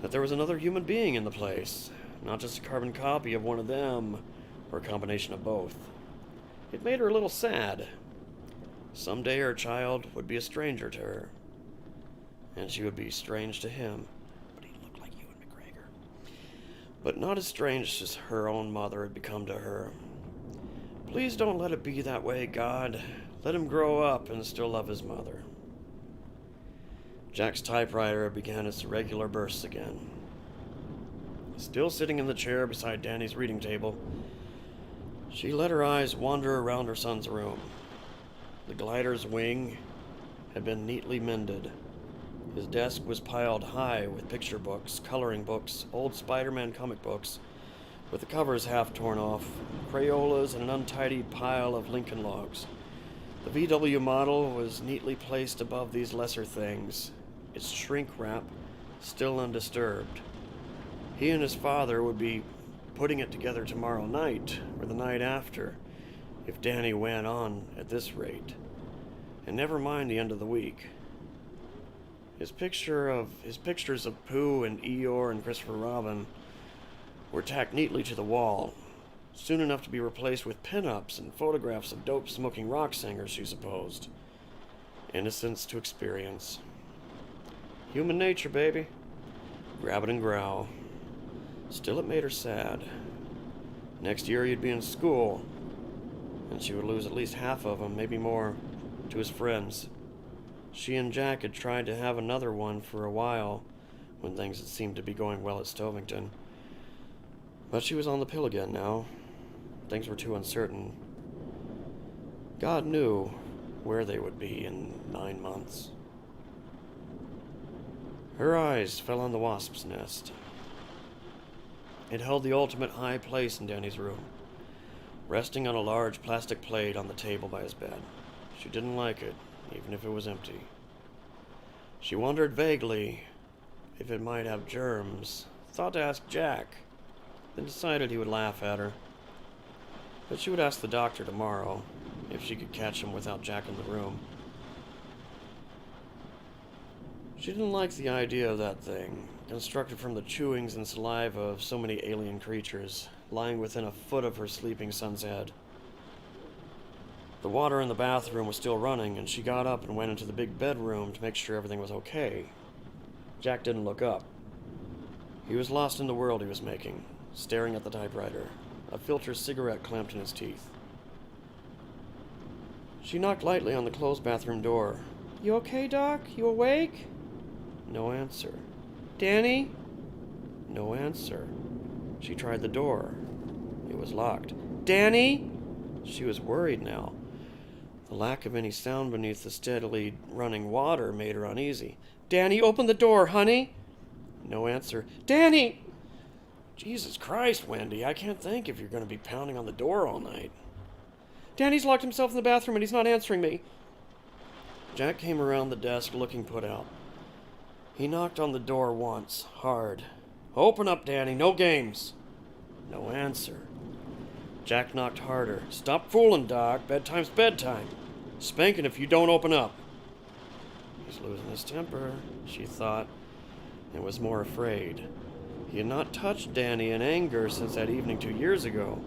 that there was another human being in the place, not just a carbon copy of one of them, or a combination of both. It made her a little sad. Someday her child would be a stranger to her, and she would be strange to him. But he looked like Ewan McGregor. but not as strange as her own mother had become to her. Please don't let it be that way, God. Let him grow up and still love his mother. Jack's typewriter began its irregular bursts again. Still sitting in the chair beside Danny's reading table, she let her eyes wander around her son's room. The glider's wing had been neatly mended. His desk was piled high with picture books, coloring books, old Spider-Man comic books, with the covers half torn off, Crayolas, and an untidy pile of Lincoln logs. The VW model was neatly placed above these lesser things, its shrink wrap still undisturbed. He and his father would be putting it together tomorrow night, or the night after, if Danny went on at this rate. And never mind the end of the week. His pictures of Pooh and Eeyore and Christopher Robin were tacked neatly to the wall, soon enough to be replaced with pin-ups and photographs of dope-smoking rock singers, she supposed. Innocence to experience. Human nature, baby. Grab it and growl. Still, it made her sad. Next year he'd be in school, and she would lose at least half of him, maybe more, to his friends. She and Jack had tried to have another one for a while, when things had seemed to be going well at Stovington. But she was on the pill again now. Things were too uncertain. God knew where they would be in 9 months. Her eyes fell on the wasp's nest. It held the ultimate high place in Danny's room, resting on a large plastic plate on the table by his bed. She didn't like it, even if it was empty. She wondered vaguely if it might have germs, thought to ask Jack, then decided he would laugh at her. But she would ask the doctor tomorrow, if she could catch him without Jack in the room. She didn't like the idea of that thing, constructed from the chewings and saliva of so many alien creatures, lying within a foot of her sleeping son's head. The water in the bathroom was still running, and she got up and went into the big bedroom to make sure everything was okay. Jack didn't look up. He was lost in the world he was making, staring at the typewriter, a filter cigarette clamped in his teeth. She knocked lightly on the closed bathroom door. "You okay, Doc? You awake?" No answer. "Danny?" No answer. She tried the door. It was locked. "Danny?" She was worried now. The lack of any sound beneath the steadily running water made her uneasy. "Danny, open the door, honey!" No answer. "Danny!" Jesus Christ, Wendy, I can't think if you're going to be pounding on the door all night. "Danny's locked himself in the bathroom and he's not answering me." Jack came around the desk looking put out. He knocked on the door once, hard. "Open up, Danny, no games." No answer. Jack knocked harder. "Stop fooling, Doc. Bedtime's bedtime. Spanking if you don't open up." He's losing his temper, she thought, and was more afraid. He had not touched Danny in anger since that evening 2 years ago,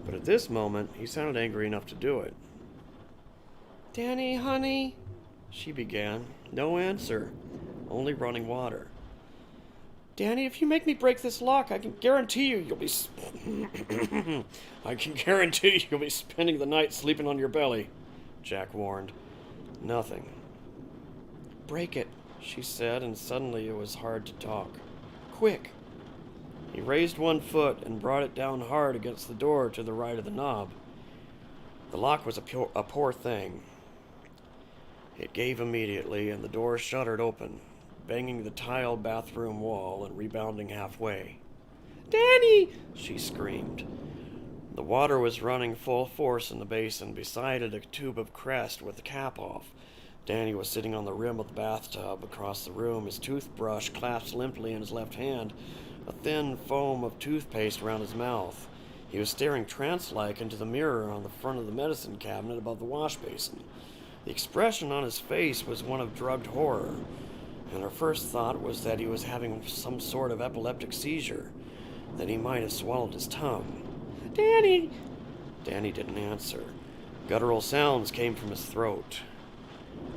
but at this moment he sounded angry enough to do it. "Danny, honey," she began. No answer, only running water. "Danny, if you make me break this lock, I can guarantee you'll be I can guarantee you'll be spending the night sleeping on your belly," Jack warned. Nothing. "Break it," she said, and suddenly it was hard to talk. "Quick." He raised one foot and brought it down hard against the door to the right of the knob. The lock was a poor thing. It gave immediately, and the door shuddered open, banging the tiled bathroom wall and rebounding halfway. "Danny!" she screamed. The water was running full force in the basin. Beside it, a tube of Crest with the cap off. Danny was sitting on the rim of the bathtub across the room, his toothbrush clasped limply in his left hand, a thin foam of toothpaste around his mouth. He was staring trance-like into the mirror on the front of the medicine cabinet above the wash basin. The expression on his face was one of drugged horror, and her first thought was that he was having some sort of epileptic seizure, that he might have swallowed his tongue. "Danny!" Danny didn't answer. Guttural sounds came from his throat.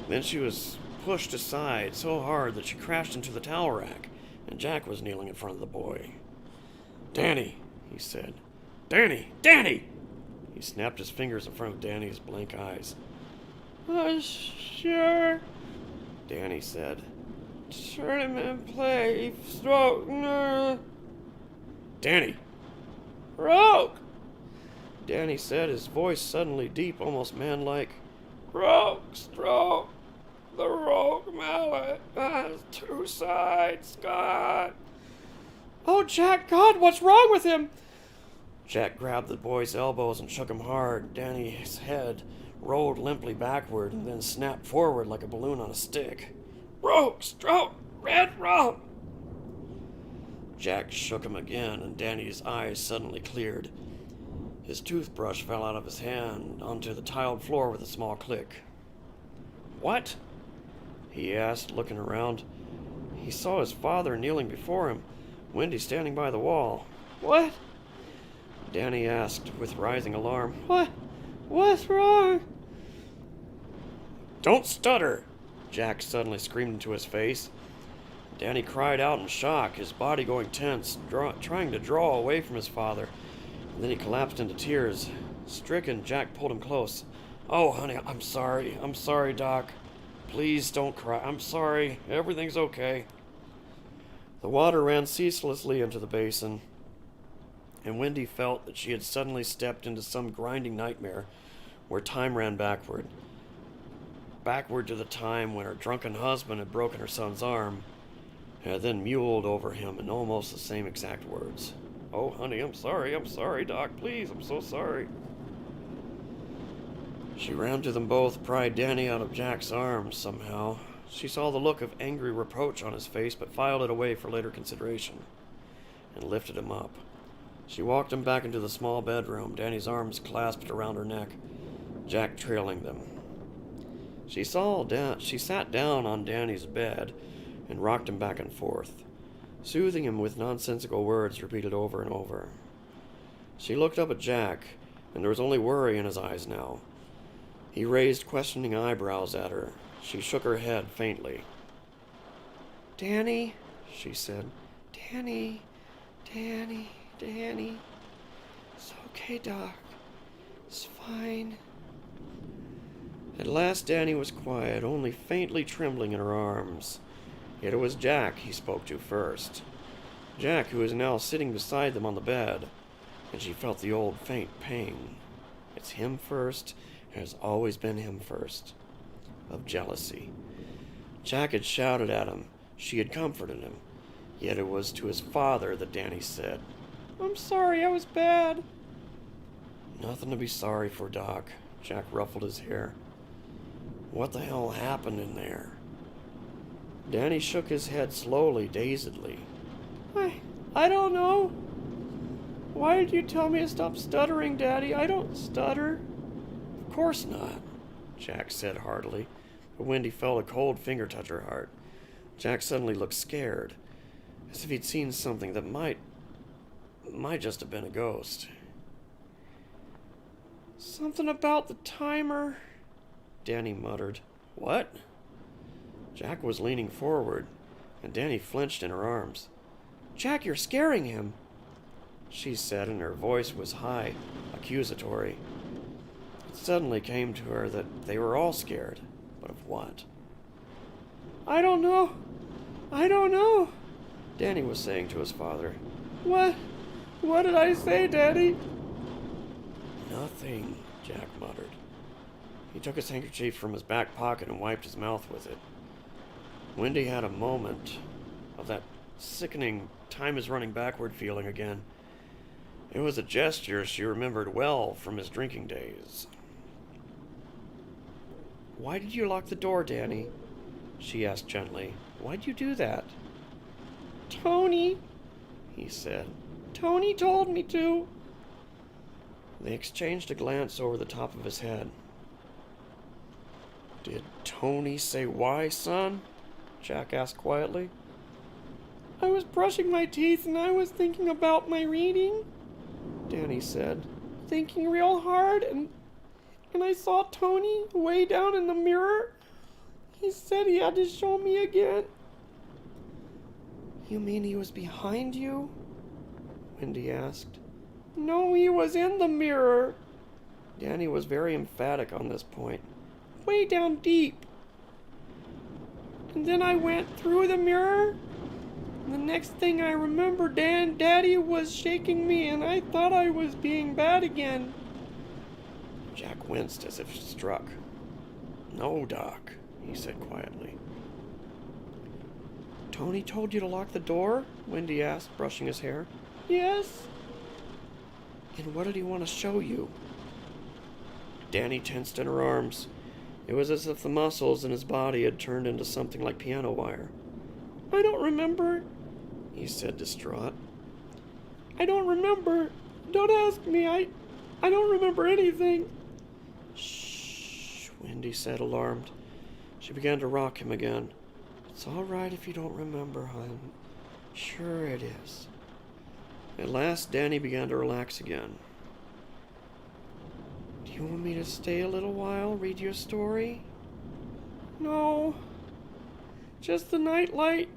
Then she was pushed aside so hard that she crashed into the towel rack, and Jack was kneeling in front of the boy. Danny, he said. Danny! Danny! He snapped his fingers in front of Danny's blank eyes. Sure, Danny said. tournament play, stroke, Danny! rogue, Danny said, his voice suddenly deep, almost manlike. rogue, stroke. The rogue mallet has two sides, God. Oh, Jack, God, what's wrong with him? Jack grabbed the boy's elbows and shook him hard. Danny's head rolled limply backward and then snapped forward like a balloon on a stick. Rogue, stroke, red rum. Jack shook him again, and Danny's eyes suddenly cleared. His toothbrush fell out of his hand onto the tiled floor with a small click. What? He asked, looking around. He saw his father kneeling before him, Wendy standing by the wall. What? Danny asked with rising alarm. What's wrong? Don't stutter! Jack suddenly screamed into his face. Danny cried out in shock, his body going tense, trying to draw away from his father. And then he collapsed into tears. Stricken, Jack pulled him close. Oh, honey, I'm sorry. I'm sorry, Doc. Please don't cry. I'm sorry. Everything's okay. The water ran ceaselessly into the basin, and Wendy felt that she had suddenly stepped into some grinding nightmare where time ran backward. Backward to the time when her drunken husband had broken her son's arm, and then mewled over him in almost the same exact words. Oh, honey, I'm sorry, Doc, please, I'm so sorry. She ran to them both, pried Danny out of Jack's arms somehow. She saw the look of angry reproach on his face, but filed it away for later consideration, and lifted him up. She walked him back into the small bedroom, Danny's arms clasped around her neck, Jack trailing them. She sat down on Danny's bed and rocked him back and forth, soothing him with nonsensical words repeated over and over. She looked up at Jack, and there was only worry in his eyes now. He raised questioning eyebrows at her. She shook her head faintly. Danny, she said. Danny. It's okay, Doc. It's fine. At last Danny was quiet, only faintly trembling in her arms. Yet it was Jack he spoke to first. Jack, who was now sitting beside them on the bed, and she felt the old faint pang. It's him first, and has always been him first. Of jealousy. Jack had shouted at him. She had comforted him. Yet it was to his father that Danny said, I'm sorry, I was bad. Nothing to be sorry for, Doc. Jack ruffled his hair. What the hell happened in there? Danny shook his head slowly, dazedly. I don't know. Why did you tell me to stop stuttering, Daddy? I don't stutter. Of course not, Jack said heartily, but Wendy felt a cold finger touch her heart. Jack suddenly looked scared, as if he'd seen something that might just have been a ghost. Something about the timer, Danny muttered. What? Jack was leaning forward, and Danny flinched in her arms. Jack, you're scaring him, she said, and her voice was high, accusatory. It suddenly came to her that they were all scared, but of what? I don't know, Danny was saying to his father. What did I say, Daddy? Nothing, Jack muttered. He took his handkerchief from his back pocket and wiped his mouth with it. Wendy had a moment of that sickening time is running backward feeling again. It was a gesture she remembered well from his drinking days. Why did you lock the door, Danny? She asked gently. Why'd you do that? Tony, he said. Tony told me to. They exchanged a glance over the top of his head. Did Tony say why, son? Jack asked quietly. I was brushing my teeth and I was thinking about my reading, Danny said. Thinking real hard and I saw Tony way down in the mirror. He said he had to show me again. You mean he was behind you? Wendy asked. No, he was in the mirror. Danny was very emphatic on this point. Way down deep. And then I went through the mirror. And the next thing I remember, Daddy was shaking me and I thought I was being bad again. Jack winced as if struck. No, Doc, he said quietly. Tony told you to lock the door? Wendy asked, brushing his hair. Yes. And what did he want to show you? Danny tensed in her arms. It was as if the muscles in his body had turned into something like piano wire. I don't remember, he said, distraught. I don't remember. Don't ask me. I don't remember anything. Shh, Wendy said, alarmed. She began to rock him again. It's all right if you don't remember, hon. Sure it is. At last, Danny began to relax again. Do you want me to stay a little while, read you a story? No. Just the nightlight.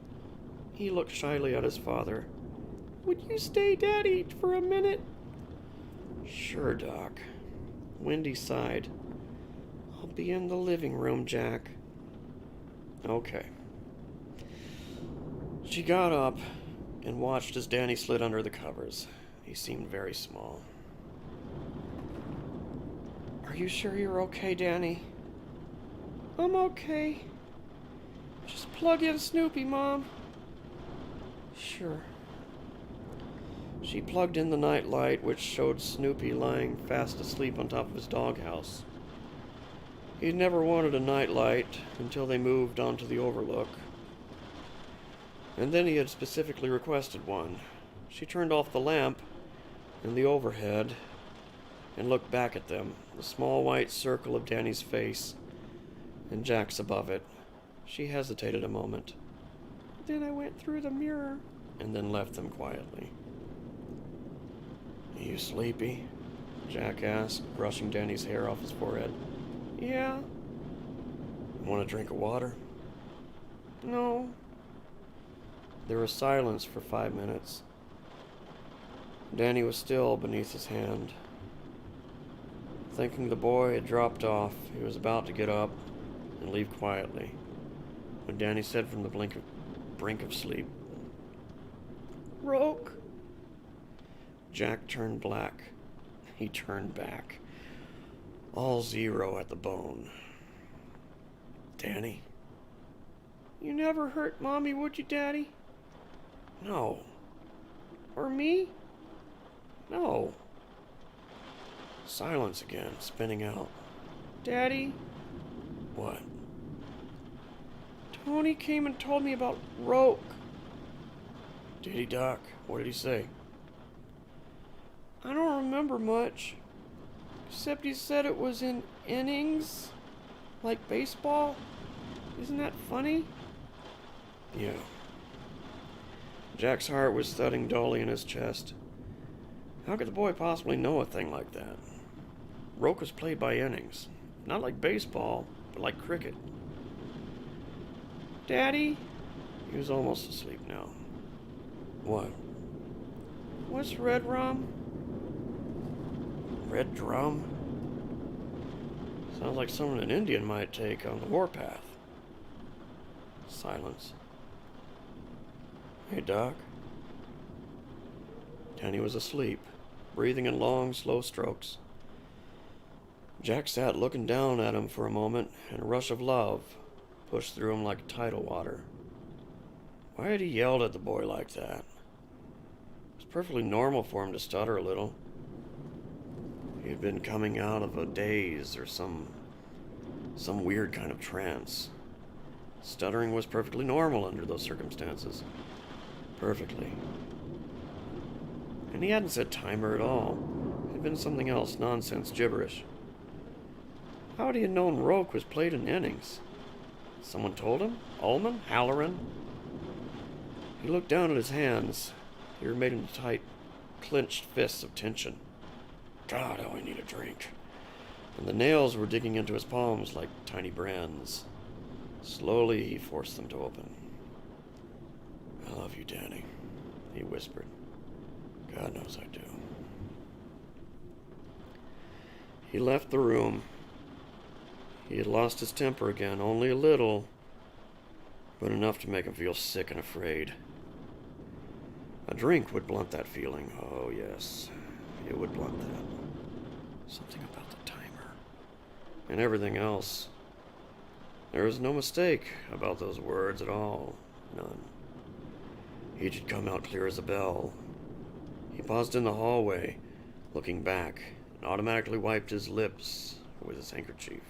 He looked shyly at his father. Would you stay, Daddy, for a minute? Sure, Doc. Wendy sighed. I'll be in the living room, Jack. Okay. She got up and watched as Danny slid under the covers. He seemed very small. Are you sure you're okay, Danny? I'm okay. Just plug in Snoopy, Mom. Sure. She plugged in the nightlight, which showed Snoopy lying fast asleep on top of his doghouse. He'd never wanted a nightlight until they moved onto the overlook. And then he had specifically requested one. She turned off the lamp in the overhead and looked back at them, the small white circle of Danny's face and Jack's above it. She hesitated a moment. Then I went through the mirror and then left them quietly. Are you sleepy? Jack asked, brushing Danny's hair off his forehead. Yeah. Want a drink of water? No. There was silence for 5 minutes. Danny was still beneath his hand. Thinking the boy had dropped off, he was about to get up and leave quietly, when Danny said from the brink of sleep, Roke. Jack turned black. He turned back. All 0 at the bone. Danny? You never hurt Mommy, would you, Daddy? No. Or me? No. Silence again, spinning out. Daddy? What? Tony came and told me about Roke. Did he, Doc? What did he say? I don't remember much. Except he said it was in innings. Like baseball. Isn't that funny? Yeah. Jack's heart was thudding dully in his chest. How could the boy possibly know a thing like that? Roke was played by innings. Not like baseball, but like cricket. Daddy? He was almost asleep now. What? What's red rum? Red drum? Sounds like something an Indian might take on the warpath. Silence. Hey, Doc. Danny was asleep, breathing in long, slow strokes. Jack sat looking down at him for a moment, and a rush of love pushed through him like tidal water. Why had he yelled at the boy like that? It was perfectly normal for him to stutter a little. He had been coming out of a daze or some weird kind of trance. Stuttering was perfectly normal under those circumstances. Perfectly. And he hadn't said timer at all. It had been something else, nonsense, gibberish. How had he known Roke was played in innings? Someone told him? Ullman? Halloran? He looked down at his hands. They were made into tight, clenched fists of tension. God, how I need a drink. And the nails were digging into his palms like tiny brands. Slowly, he forced them to open. I love you, Danny, he whispered. God knows I do. He left the room. He had lost his temper again, only a little, but enough to make him feel sick and afraid. A drink would blunt that feeling. Oh, yes, it would blunt that. Something about the timer. And everything else. There was no mistake about those words at all. None. Each had come out clear as a bell. He paused in the hallway, looking back, and automatically wiped his lips with his handkerchief.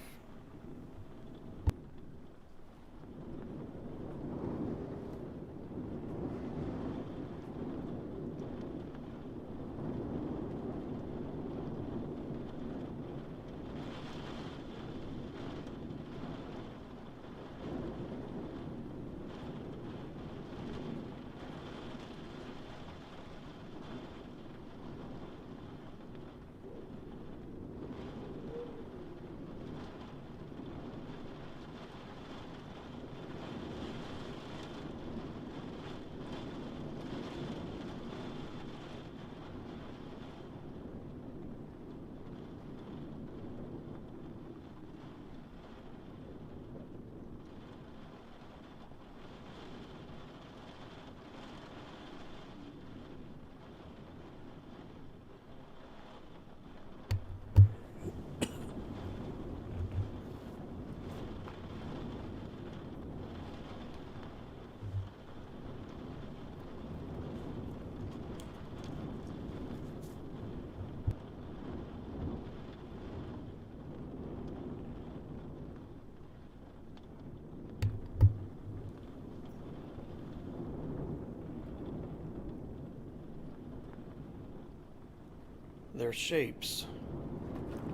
Their shapes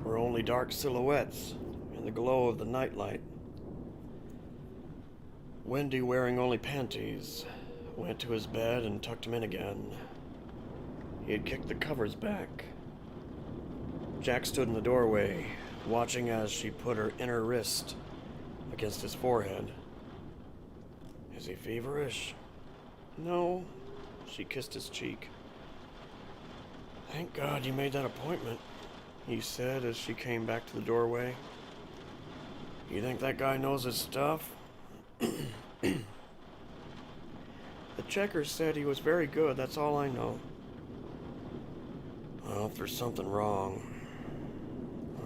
were only dark silhouettes in the glow of the nightlight. Wendy, wearing only panties, went to his bed and tucked him in again. He had kicked the covers back. Jack stood in the doorway, watching as she put her inner wrist against his forehead. Is he feverish? No. She kissed his cheek. Thank God you made that appointment, he said as she came back to the doorway. You think that guy knows his stuff? The checker said he was very good, that's all I know. Well, if there's something wrong,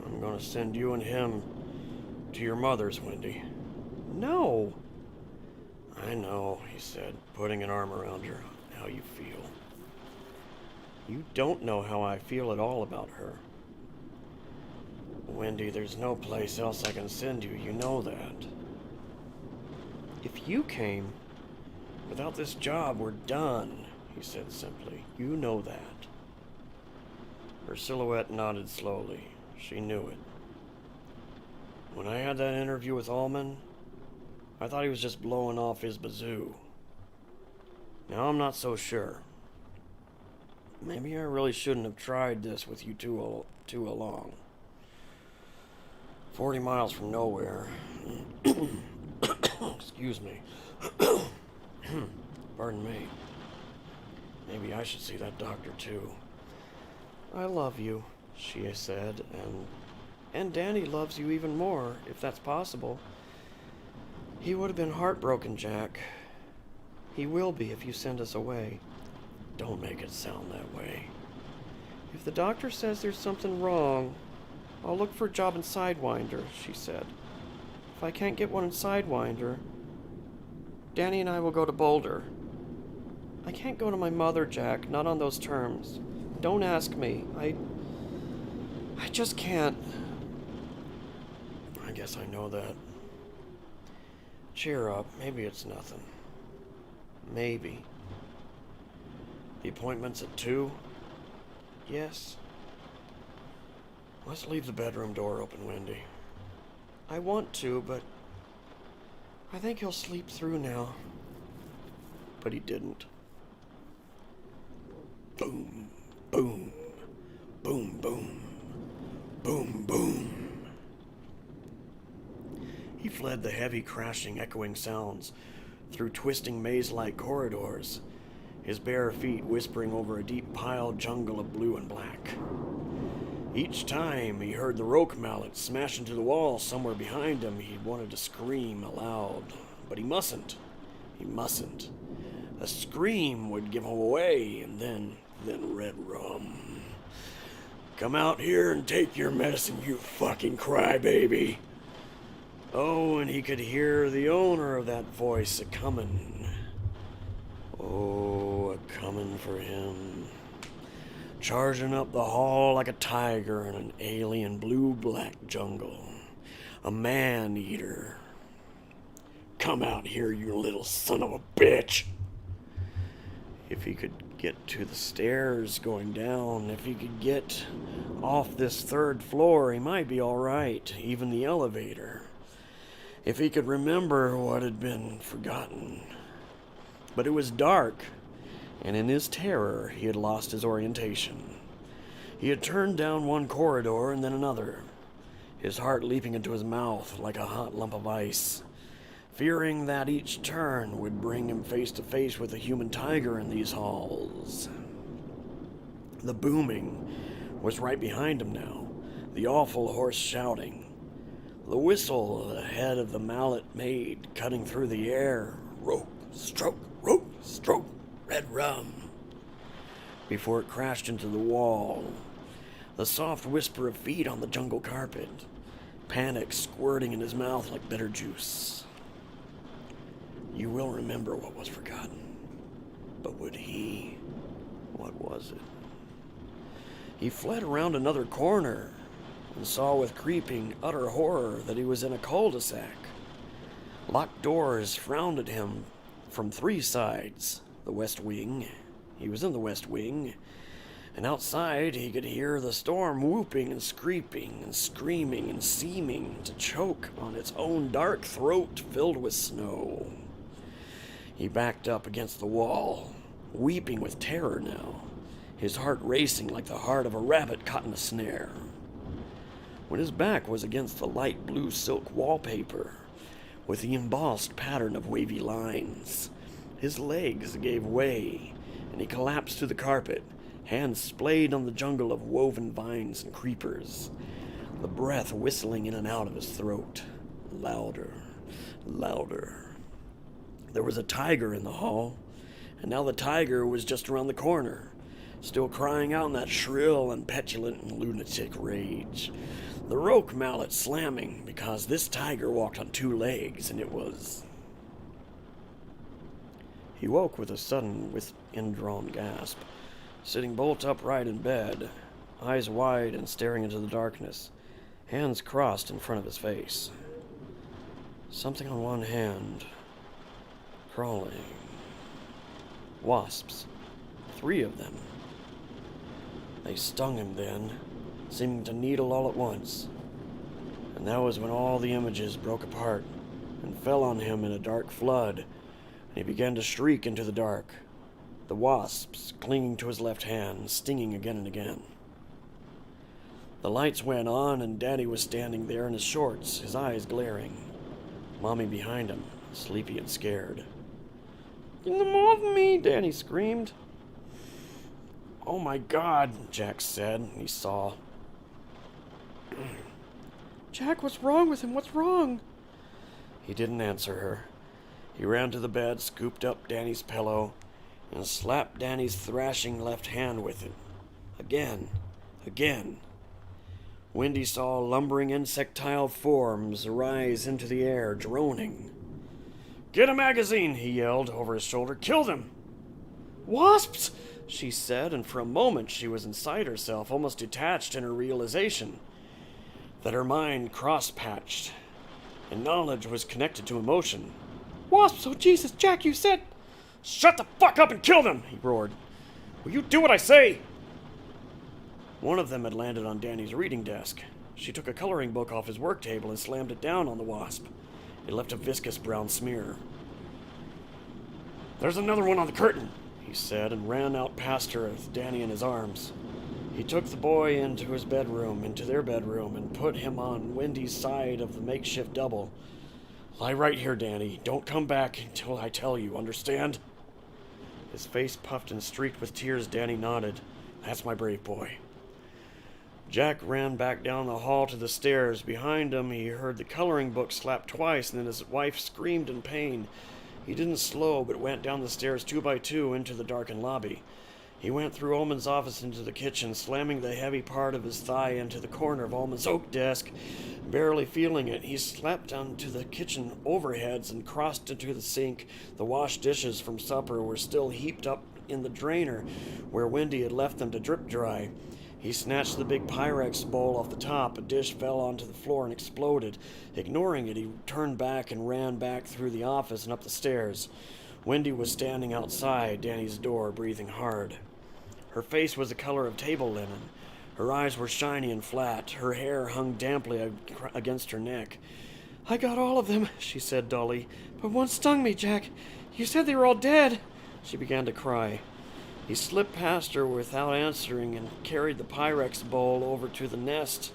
I'm gonna send you and him to your mother's, Wendy. No! I know, he said, putting an arm around her. How you feel. You don't know how I feel at all about her. Wendy, there's no place else I can send you, you know that. If you came, without this job, we're done, he said simply. You know that. Her silhouette nodded slowly. She knew it. When I had that interview with Ullman, I thought he was just blowing off his bazoo. Now I'm not so sure. Maybe I really shouldn't have tried this with you too along. 40 miles from nowhere. Excuse me. Pardon me. Maybe I should see that doctor too. I love you, she said, and Danny loves you even more, if that's possible. He would have been heartbroken, Jack. He will be if you send us away. Don't make it sound that way. If the doctor says there's something wrong, I'll look for a job in Sidewinder, she said. If I can't get one in Sidewinder, Danny and I will go to Boulder. I can't go to my mother, Jack, not on those terms. Don't ask me. I just can't. I guess I know that. Cheer up. Maybe it's nothing. Maybe. The appointment's at 2? Yes. Let's leave the bedroom door open, Wendy. I want to, but I think he'll sleep through now. But he didn't. Boom, boom, boom, boom, boom, boom. He fled the heavy, crashing, echoing sounds through twisting maze-like corridors his bare feet whispering over a deep piled jungle of blue and black. Each time he heard the roque mallet smash into the wall somewhere behind him, he wanted to scream aloud. But he mustn't. He mustn't. A scream would give him away, and then Red Rum. Come out here and take your medicine, you fucking crybaby. Oh, and he could hear the owner of that voice a-comin'. Oh, a-comin' for him. Charging up the hall like a tiger in an alien blue-black jungle. A man-eater. Come out here, you little son of a bitch. If he could get to the stairs going down, if he could get off this third floor, he might be all right, even the elevator. If he could remember what had been forgotten. But it was dark, and in his terror, he had lost his orientation. He had turned down one corridor and then another, his heart leaping into his mouth like a hot lump of ice, fearing that each turn would bring him face to face with a human tiger in these halls. The booming was right behind him now, the awful hoarse shouting. The whistle the head of the mallet made, cutting through the air. Rope, stroke, Red Rum. Before it crashed into the wall, the soft whisper of feet on the jungle carpet, panic squirting in his mouth like bitter juice. You will remember what was forgotten. But would he? What was it? He fled around another corner and saw with creeping, utter horror that he was in a cul-de-sac. Locked doors frowned at him from three sides. The West Wing. He was in the West Wing. And outside he could hear the storm whooping and screaming and screaming and seeming to choke on its own dark throat filled with snow. He backed up against the wall, weeping with terror now, his heart racing like the heart of a rabbit caught in a snare. When his back was against the light blue silk wallpaper, with the embossed pattern of wavy lines, his legs gave way, and he collapsed to the carpet, hands splayed on the jungle of woven vines and creepers, the breath whistling in and out of his throat, louder, louder. There was a tiger in the hall, and now the tiger was just around the corner, still crying out in that shrill and petulant and lunatic rage. The roque mallet slamming, because this tiger walked on two legs, and it was... He woke with a sudden, indrawn gasp, sitting bolt upright in bed, eyes wide and staring into the darkness, hands crossed in front of his face. Something on one hand, crawling. Wasps. 3 of them. They stung him then, seeming to needle all at once. And that was when all the images broke apart and fell on him in a dark flood, and he began to shriek into the dark, the wasps clinging to his left hand, stinging again and again. The lights went on, and Daddy was standing there in his shorts, his eyes glaring. Mommy behind him, sleepy and scared. "Get them off me!" Danny screamed. "Oh my God," Jack said. He saw. "Jack, what's wrong with him? What's wrong?" He didn't answer her. He ran to the bed, scooped up Danny's pillow, and slapped Danny's thrashing left hand with it. Again. Wendy saw lumbering insectile forms arise into the air, droning. "Get a magazine," he yelled over his shoulder. "Kill them!" "Wasps!" she said, and for a moment she was inside herself, almost detached in her realization that her mind cross-patched, and knowledge was connected to emotion. "Wasps! Oh, Jesus, Jack, you said..." "Shut the fuck up and kill them!" he roared. "Will you do what I say?" One of them had landed on Danny's reading desk. She took a coloring book off his work table and slammed it down on the wasp. It left a viscous brown smear. "There's another one on the curtain," he said, and ran out past her with Danny in his arms. He took the boy into their bedroom, and put him on Wendy's side of the makeshift double. "Lie right here, Danny. Don't come back until I tell you, understand?" His face puffed and streaked with tears, Danny nodded. That's my brave boy. Jack ran back down the hall to the stairs. Behind him, he heard the coloring book slap twice, and then his wife screamed in pain. He didn't slow, but went down the stairs 2 by 2 into the darkened lobby. He went through Ullman's office into the kitchen, slamming the heavy part of his thigh into the corner of Ullman's oak desk. Barely feeling it, he slept onto the kitchen overheads and crossed into the sink. The washed dishes from supper were still heaped up in the drainer, where Wendy had left them to drip dry. He snatched the big Pyrex bowl off the top. A dish fell onto the floor and exploded. Ignoring it, he turned back and ran back through the office and up the stairs. Wendy was standing outside Danny's door, breathing hard. Her face was the color of table linen. Her eyes were shiny and flat. Her hair hung damply against her neck. I got all of them, she said dully. But one stung me, Jack. You said they were all dead. She began to cry. He slipped past her without answering and carried the Pyrex bowl over to the nest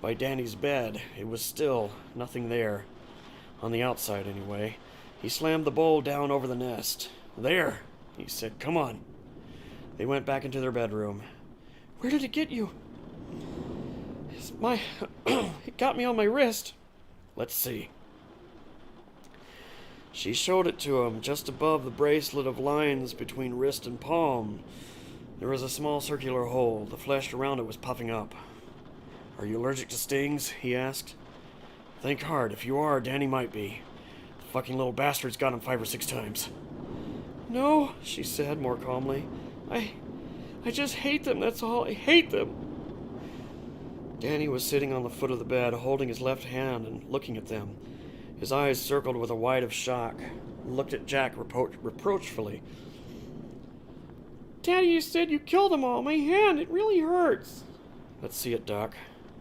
by Danny's bed. It was still, nothing there. On the outside, anyway. He slammed the bowl down over the nest. There, he said. Come on. They went back into their bedroom. Where did it get you? It got me on my wrist. Let's see. She showed it to him, just above the bracelet of lines between wrist and palm. There was a small circular hole. The flesh around it was puffing up. Are you allergic to stings? He asked. Think hard. If you are, Danny might be. The fucking little bastard's got him 5 or 6 times. No, she said more calmly. I just hate them, that's all. I hate them. Danny was sitting on the foot of the bed, holding his left hand and looking at them. His eyes circled with a white of shock. He looked at Jack reproachfully. Daddy, you said you killed them all. My hand, it really hurts. Let's see it, Doc.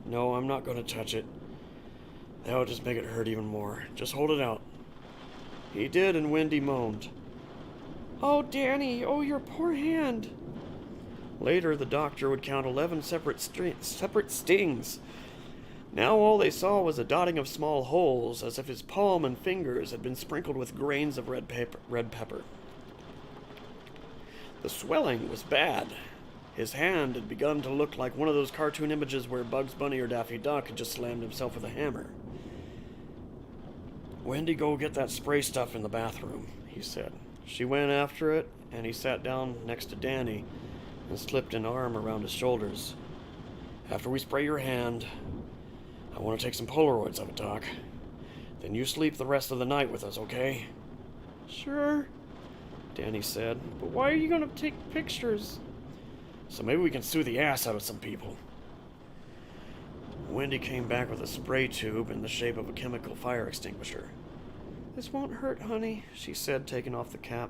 No, I'm not going to touch it. That would just make it hurt even more. Just hold it out. He did, and Wendy moaned. Oh, Danny, oh, your poor hand. Later, the doctor would count 11 separate stings. Now all they saw was a dotting of small holes, as if his palm and fingers had been sprinkled with grains of red pepper. The swelling was bad. His hand had begun to look like one of those cartoon images where Bugs Bunny or Daffy Duck had just slammed himself with a hammer. Wendy, go get that spray stuff in the bathroom, he said. She went after it, and he sat down next to Danny and slipped an arm around his shoulders. After we spray your hand, I want to take some Polaroids of it, Doc. Then you sleep the rest of the night with us, okay? Sure, Danny said. But why are you going to take pictures? So maybe we can sue the ass out of some people. Wendy came back with a spray tube in the shape of a chemical fire extinguisher. This won't hurt, honey, she said, taking off the cap.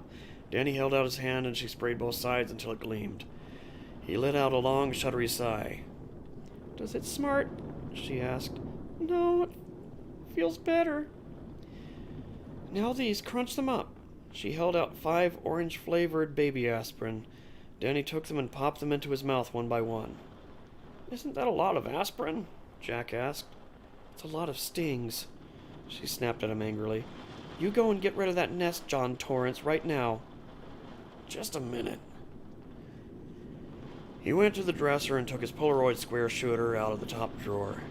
Danny held out his hand and she sprayed both sides until it gleamed. He let out a long, shuddery sigh. Does it smart? She asked. No, it feels better. Now these, crunch them up. She held out 5 orange-flavored baby aspirin. Danny took them and popped them into his mouth one by one. Isn't that a lot of aspirin? Jack asked. It's a lot of stings. She snapped at him angrily. You go and get rid of that nest, John Torrance, right now. Just a minute. He went to the dresser and took his Polaroid square shooter out of the top drawer.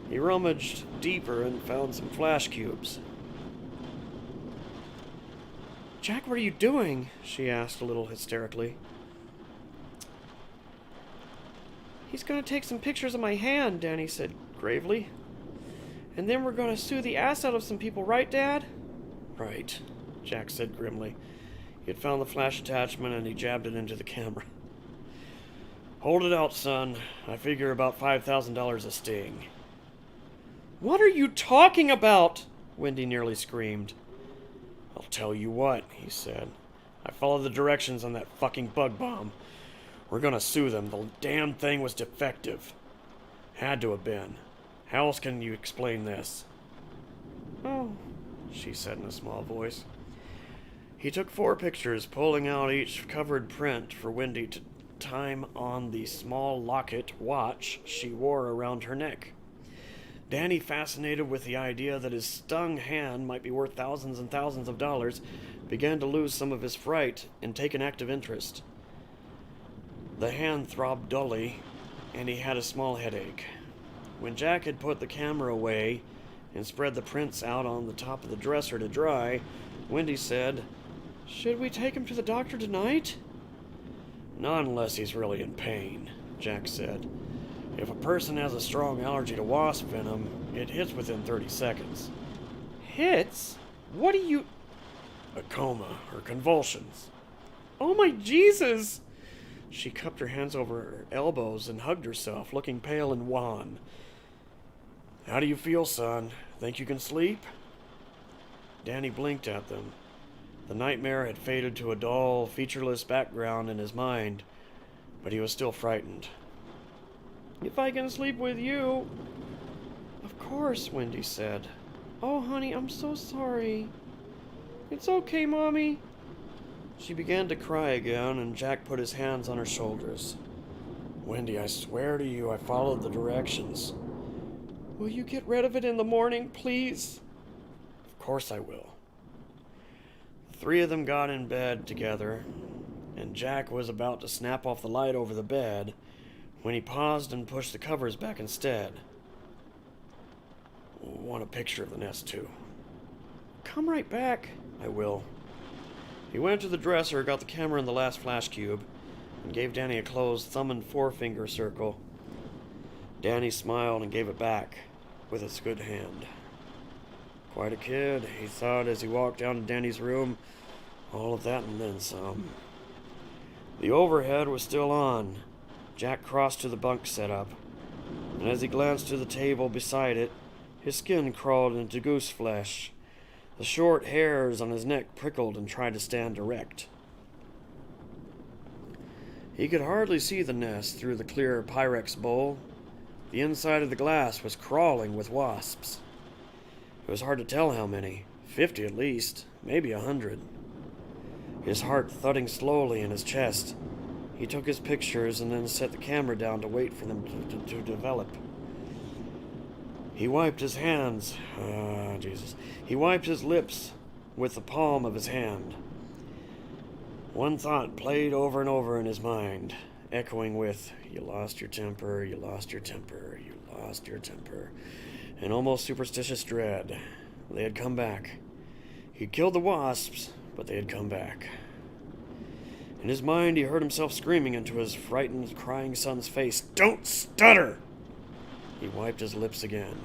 He rummaged deeper and found some flash cubes. Jack, what are you doing? She asked a little hysterically. He's going to take some pictures of my hand, Danny said gravely. And then we're going to sue the ass out of some people, right, Dad? Right, Jack said grimly. He had found the flash attachment and he jabbed it into the camera. Hold it out, son. I figure about $5,000 a sting. What are you talking about? Wendy nearly screamed. I'll tell you what, he said. I followed the directions on that fucking bug bomb. We're gonna sue them. The damn thing was defective. Had to have been. How else can you explain this? Oh, she said in a small voice. He took 4 pictures, pulling out each covered print for Wendy to time on the small locket watch she wore around her neck. Danny, fascinated with the idea that his stung hand might be worth thousands and thousands of dollars, began to lose some of his fright and take an active interest. The hand throbbed dully, and he had a small headache. When Jack had put the camera away and spread the prints out on the top of the dresser to dry, Wendy said, "Should we take him to the doctor tonight?" "Not unless he's really in pain," Jack said. "If a person has a strong allergy to wasp venom, it hits within 30 seconds. Hits? What do you... A coma or convulsions." Oh my Jesus! She cupped her hands over her elbows and hugged herself, looking pale and wan. "How do you feel, son? Think you can sleep?" Danny blinked at them. The nightmare had faded to a dull, featureless background in his mind, but he was still frightened. If I can sleep with you. Of course, Wendy said. Oh, honey, I'm so sorry. It's okay, Mommy. She began to cry again, and Jack put his hands on her shoulders. "Wendy, I swear to you I followed the directions." Will you get rid of it in the morning, please? Of course I will. The three of them got in bed together, and Jack was about to snap off the light over the bed when he paused and pushed the covers back instead. "Want a picture of the nest, too?" Come right back. "I will." He went to the dresser, got the camera in the last flash cube, and gave Danny a closed thumb and forefinger circle. Danny smiled and gave it back with his good hand. Quite a kid, he thought as he walked down to Danny's room. All of that and then some. The overhead was still on. Jack crossed to the bunk setup, and as he glanced to the table beside it, his skin crawled into goose flesh. The short hairs on his neck prickled and tried to stand erect. He could hardly see the nest through the clear Pyrex bowl. The inside of the glass was crawling with wasps. It was hard to tell how many. 50 at least, maybe 100. His heart thudding slowly in his chest. He took his pictures and then set the camera down to wait for them to develop. He wiped his hands. He wiped his lips with the palm of his hand. One thought played over and over in his mind, echoing with, "You lost your temper, you lost your temper, you lost your temper," an almost superstitious dread. They had come back. He'd killed the wasps, but they had come back. In his mind, he heard himself screaming into his frightened, crying son's face, "Don't stutter!" He wiped his lips again.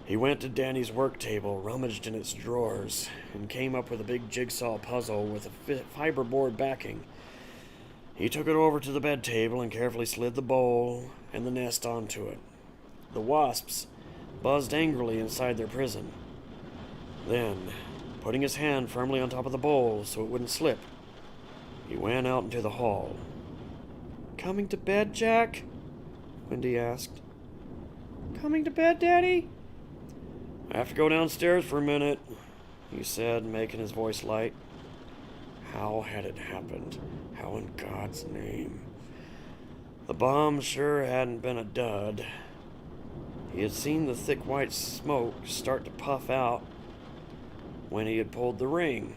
He went to Danny's work table, rummaged in its drawers, and came up with a big jigsaw puzzle with a fiberboard backing. He took it over to the bed table and carefully slid the bowl and the nest onto it. The wasps buzzed angrily inside their prison. Then, putting his hand firmly on top of the bowl so it wouldn't slip, he went out into the hall. Coming to bed, Jack? Wendy asked. Coming to bed, Daddy? "I have to go downstairs for a minute," he said, making his voice light. How had it happened? How in God's name? The bomb sure hadn't been a dud. He had seen the thick white smoke start to puff out when he had pulled the ring.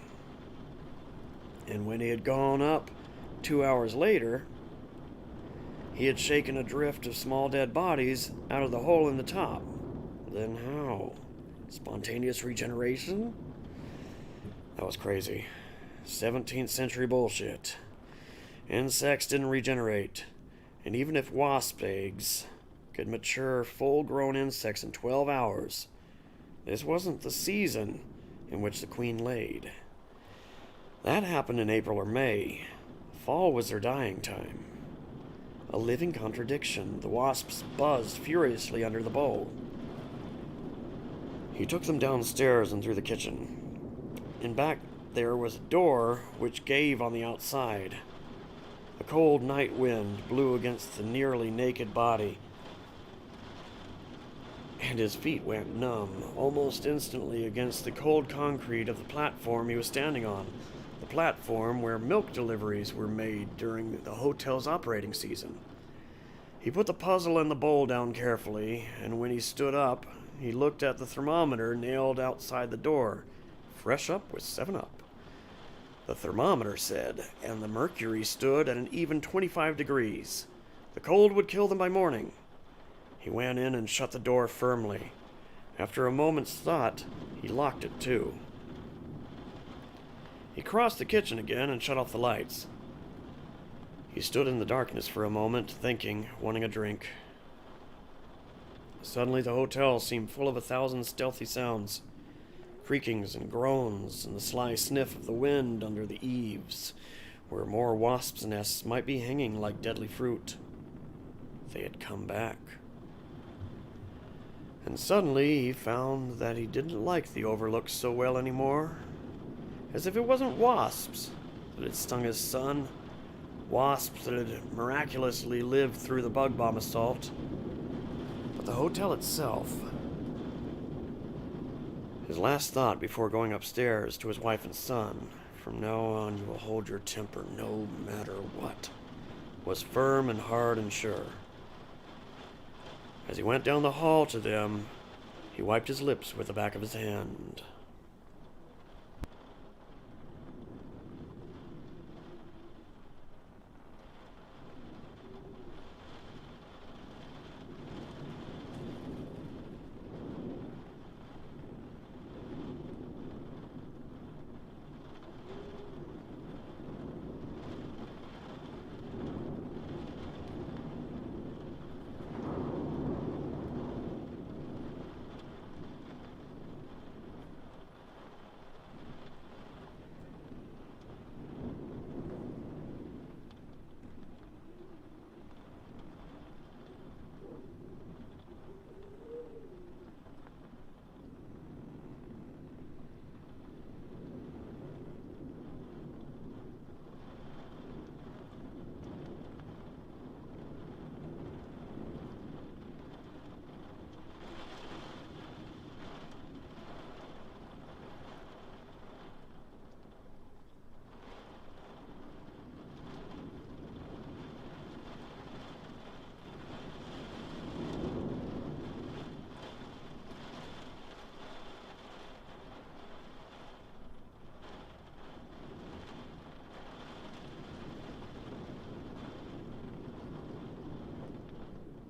And when he had gone up 2 hours later, he had shaken a drift of small dead bodies out of the hole in the top. Then how? Spontaneous regeneration? That was crazy. 17th century bullshit. Insects didn't regenerate. And even if wasp eggs could mature full-grown insects in 12 hours, this wasn't the season in which the queen laid. That happened in April or May. Fall was their dying time. A living contradiction. The wasps buzzed furiously under the bowl. He took them downstairs and through the kitchen. In back there was a door which gave on the outside. A cold night wind blew against the nearly naked body, and his feet went numb almost instantly against the cold concrete of the platform he was standing on, the platform where milk deliveries were made during the hotel's operating season. He put the puzzle and the bowl down carefully, and when he stood up, he looked at the thermometer nailed outside the door. Fresh up with 7-Up. The thermometer said, and the mercury stood at an even 25 degrees. The cold would kill them by morning. He went in and shut the door firmly. After a moment's thought, he locked it too. He crossed the kitchen again and shut off the lights. He stood in the darkness for a moment, thinking, wanting a drink. Suddenly the hotel seemed full of 1,000 stealthy sounds. Creakings and groans, and the sly sniff of the wind under the eaves, where more wasps' nests might be hanging like deadly fruit. They had come back. And suddenly he found that he didn't like the overlook so well anymore. As if it wasn't wasps that had stung his son, wasps that had miraculously lived through the bug bomb assault, but the hotel itself. His last thought before going upstairs to his wife and son, "From now on you will hold your temper no matter what," was firm and hard and sure. As he went down the hall to them, he wiped his lips with the back of his hand.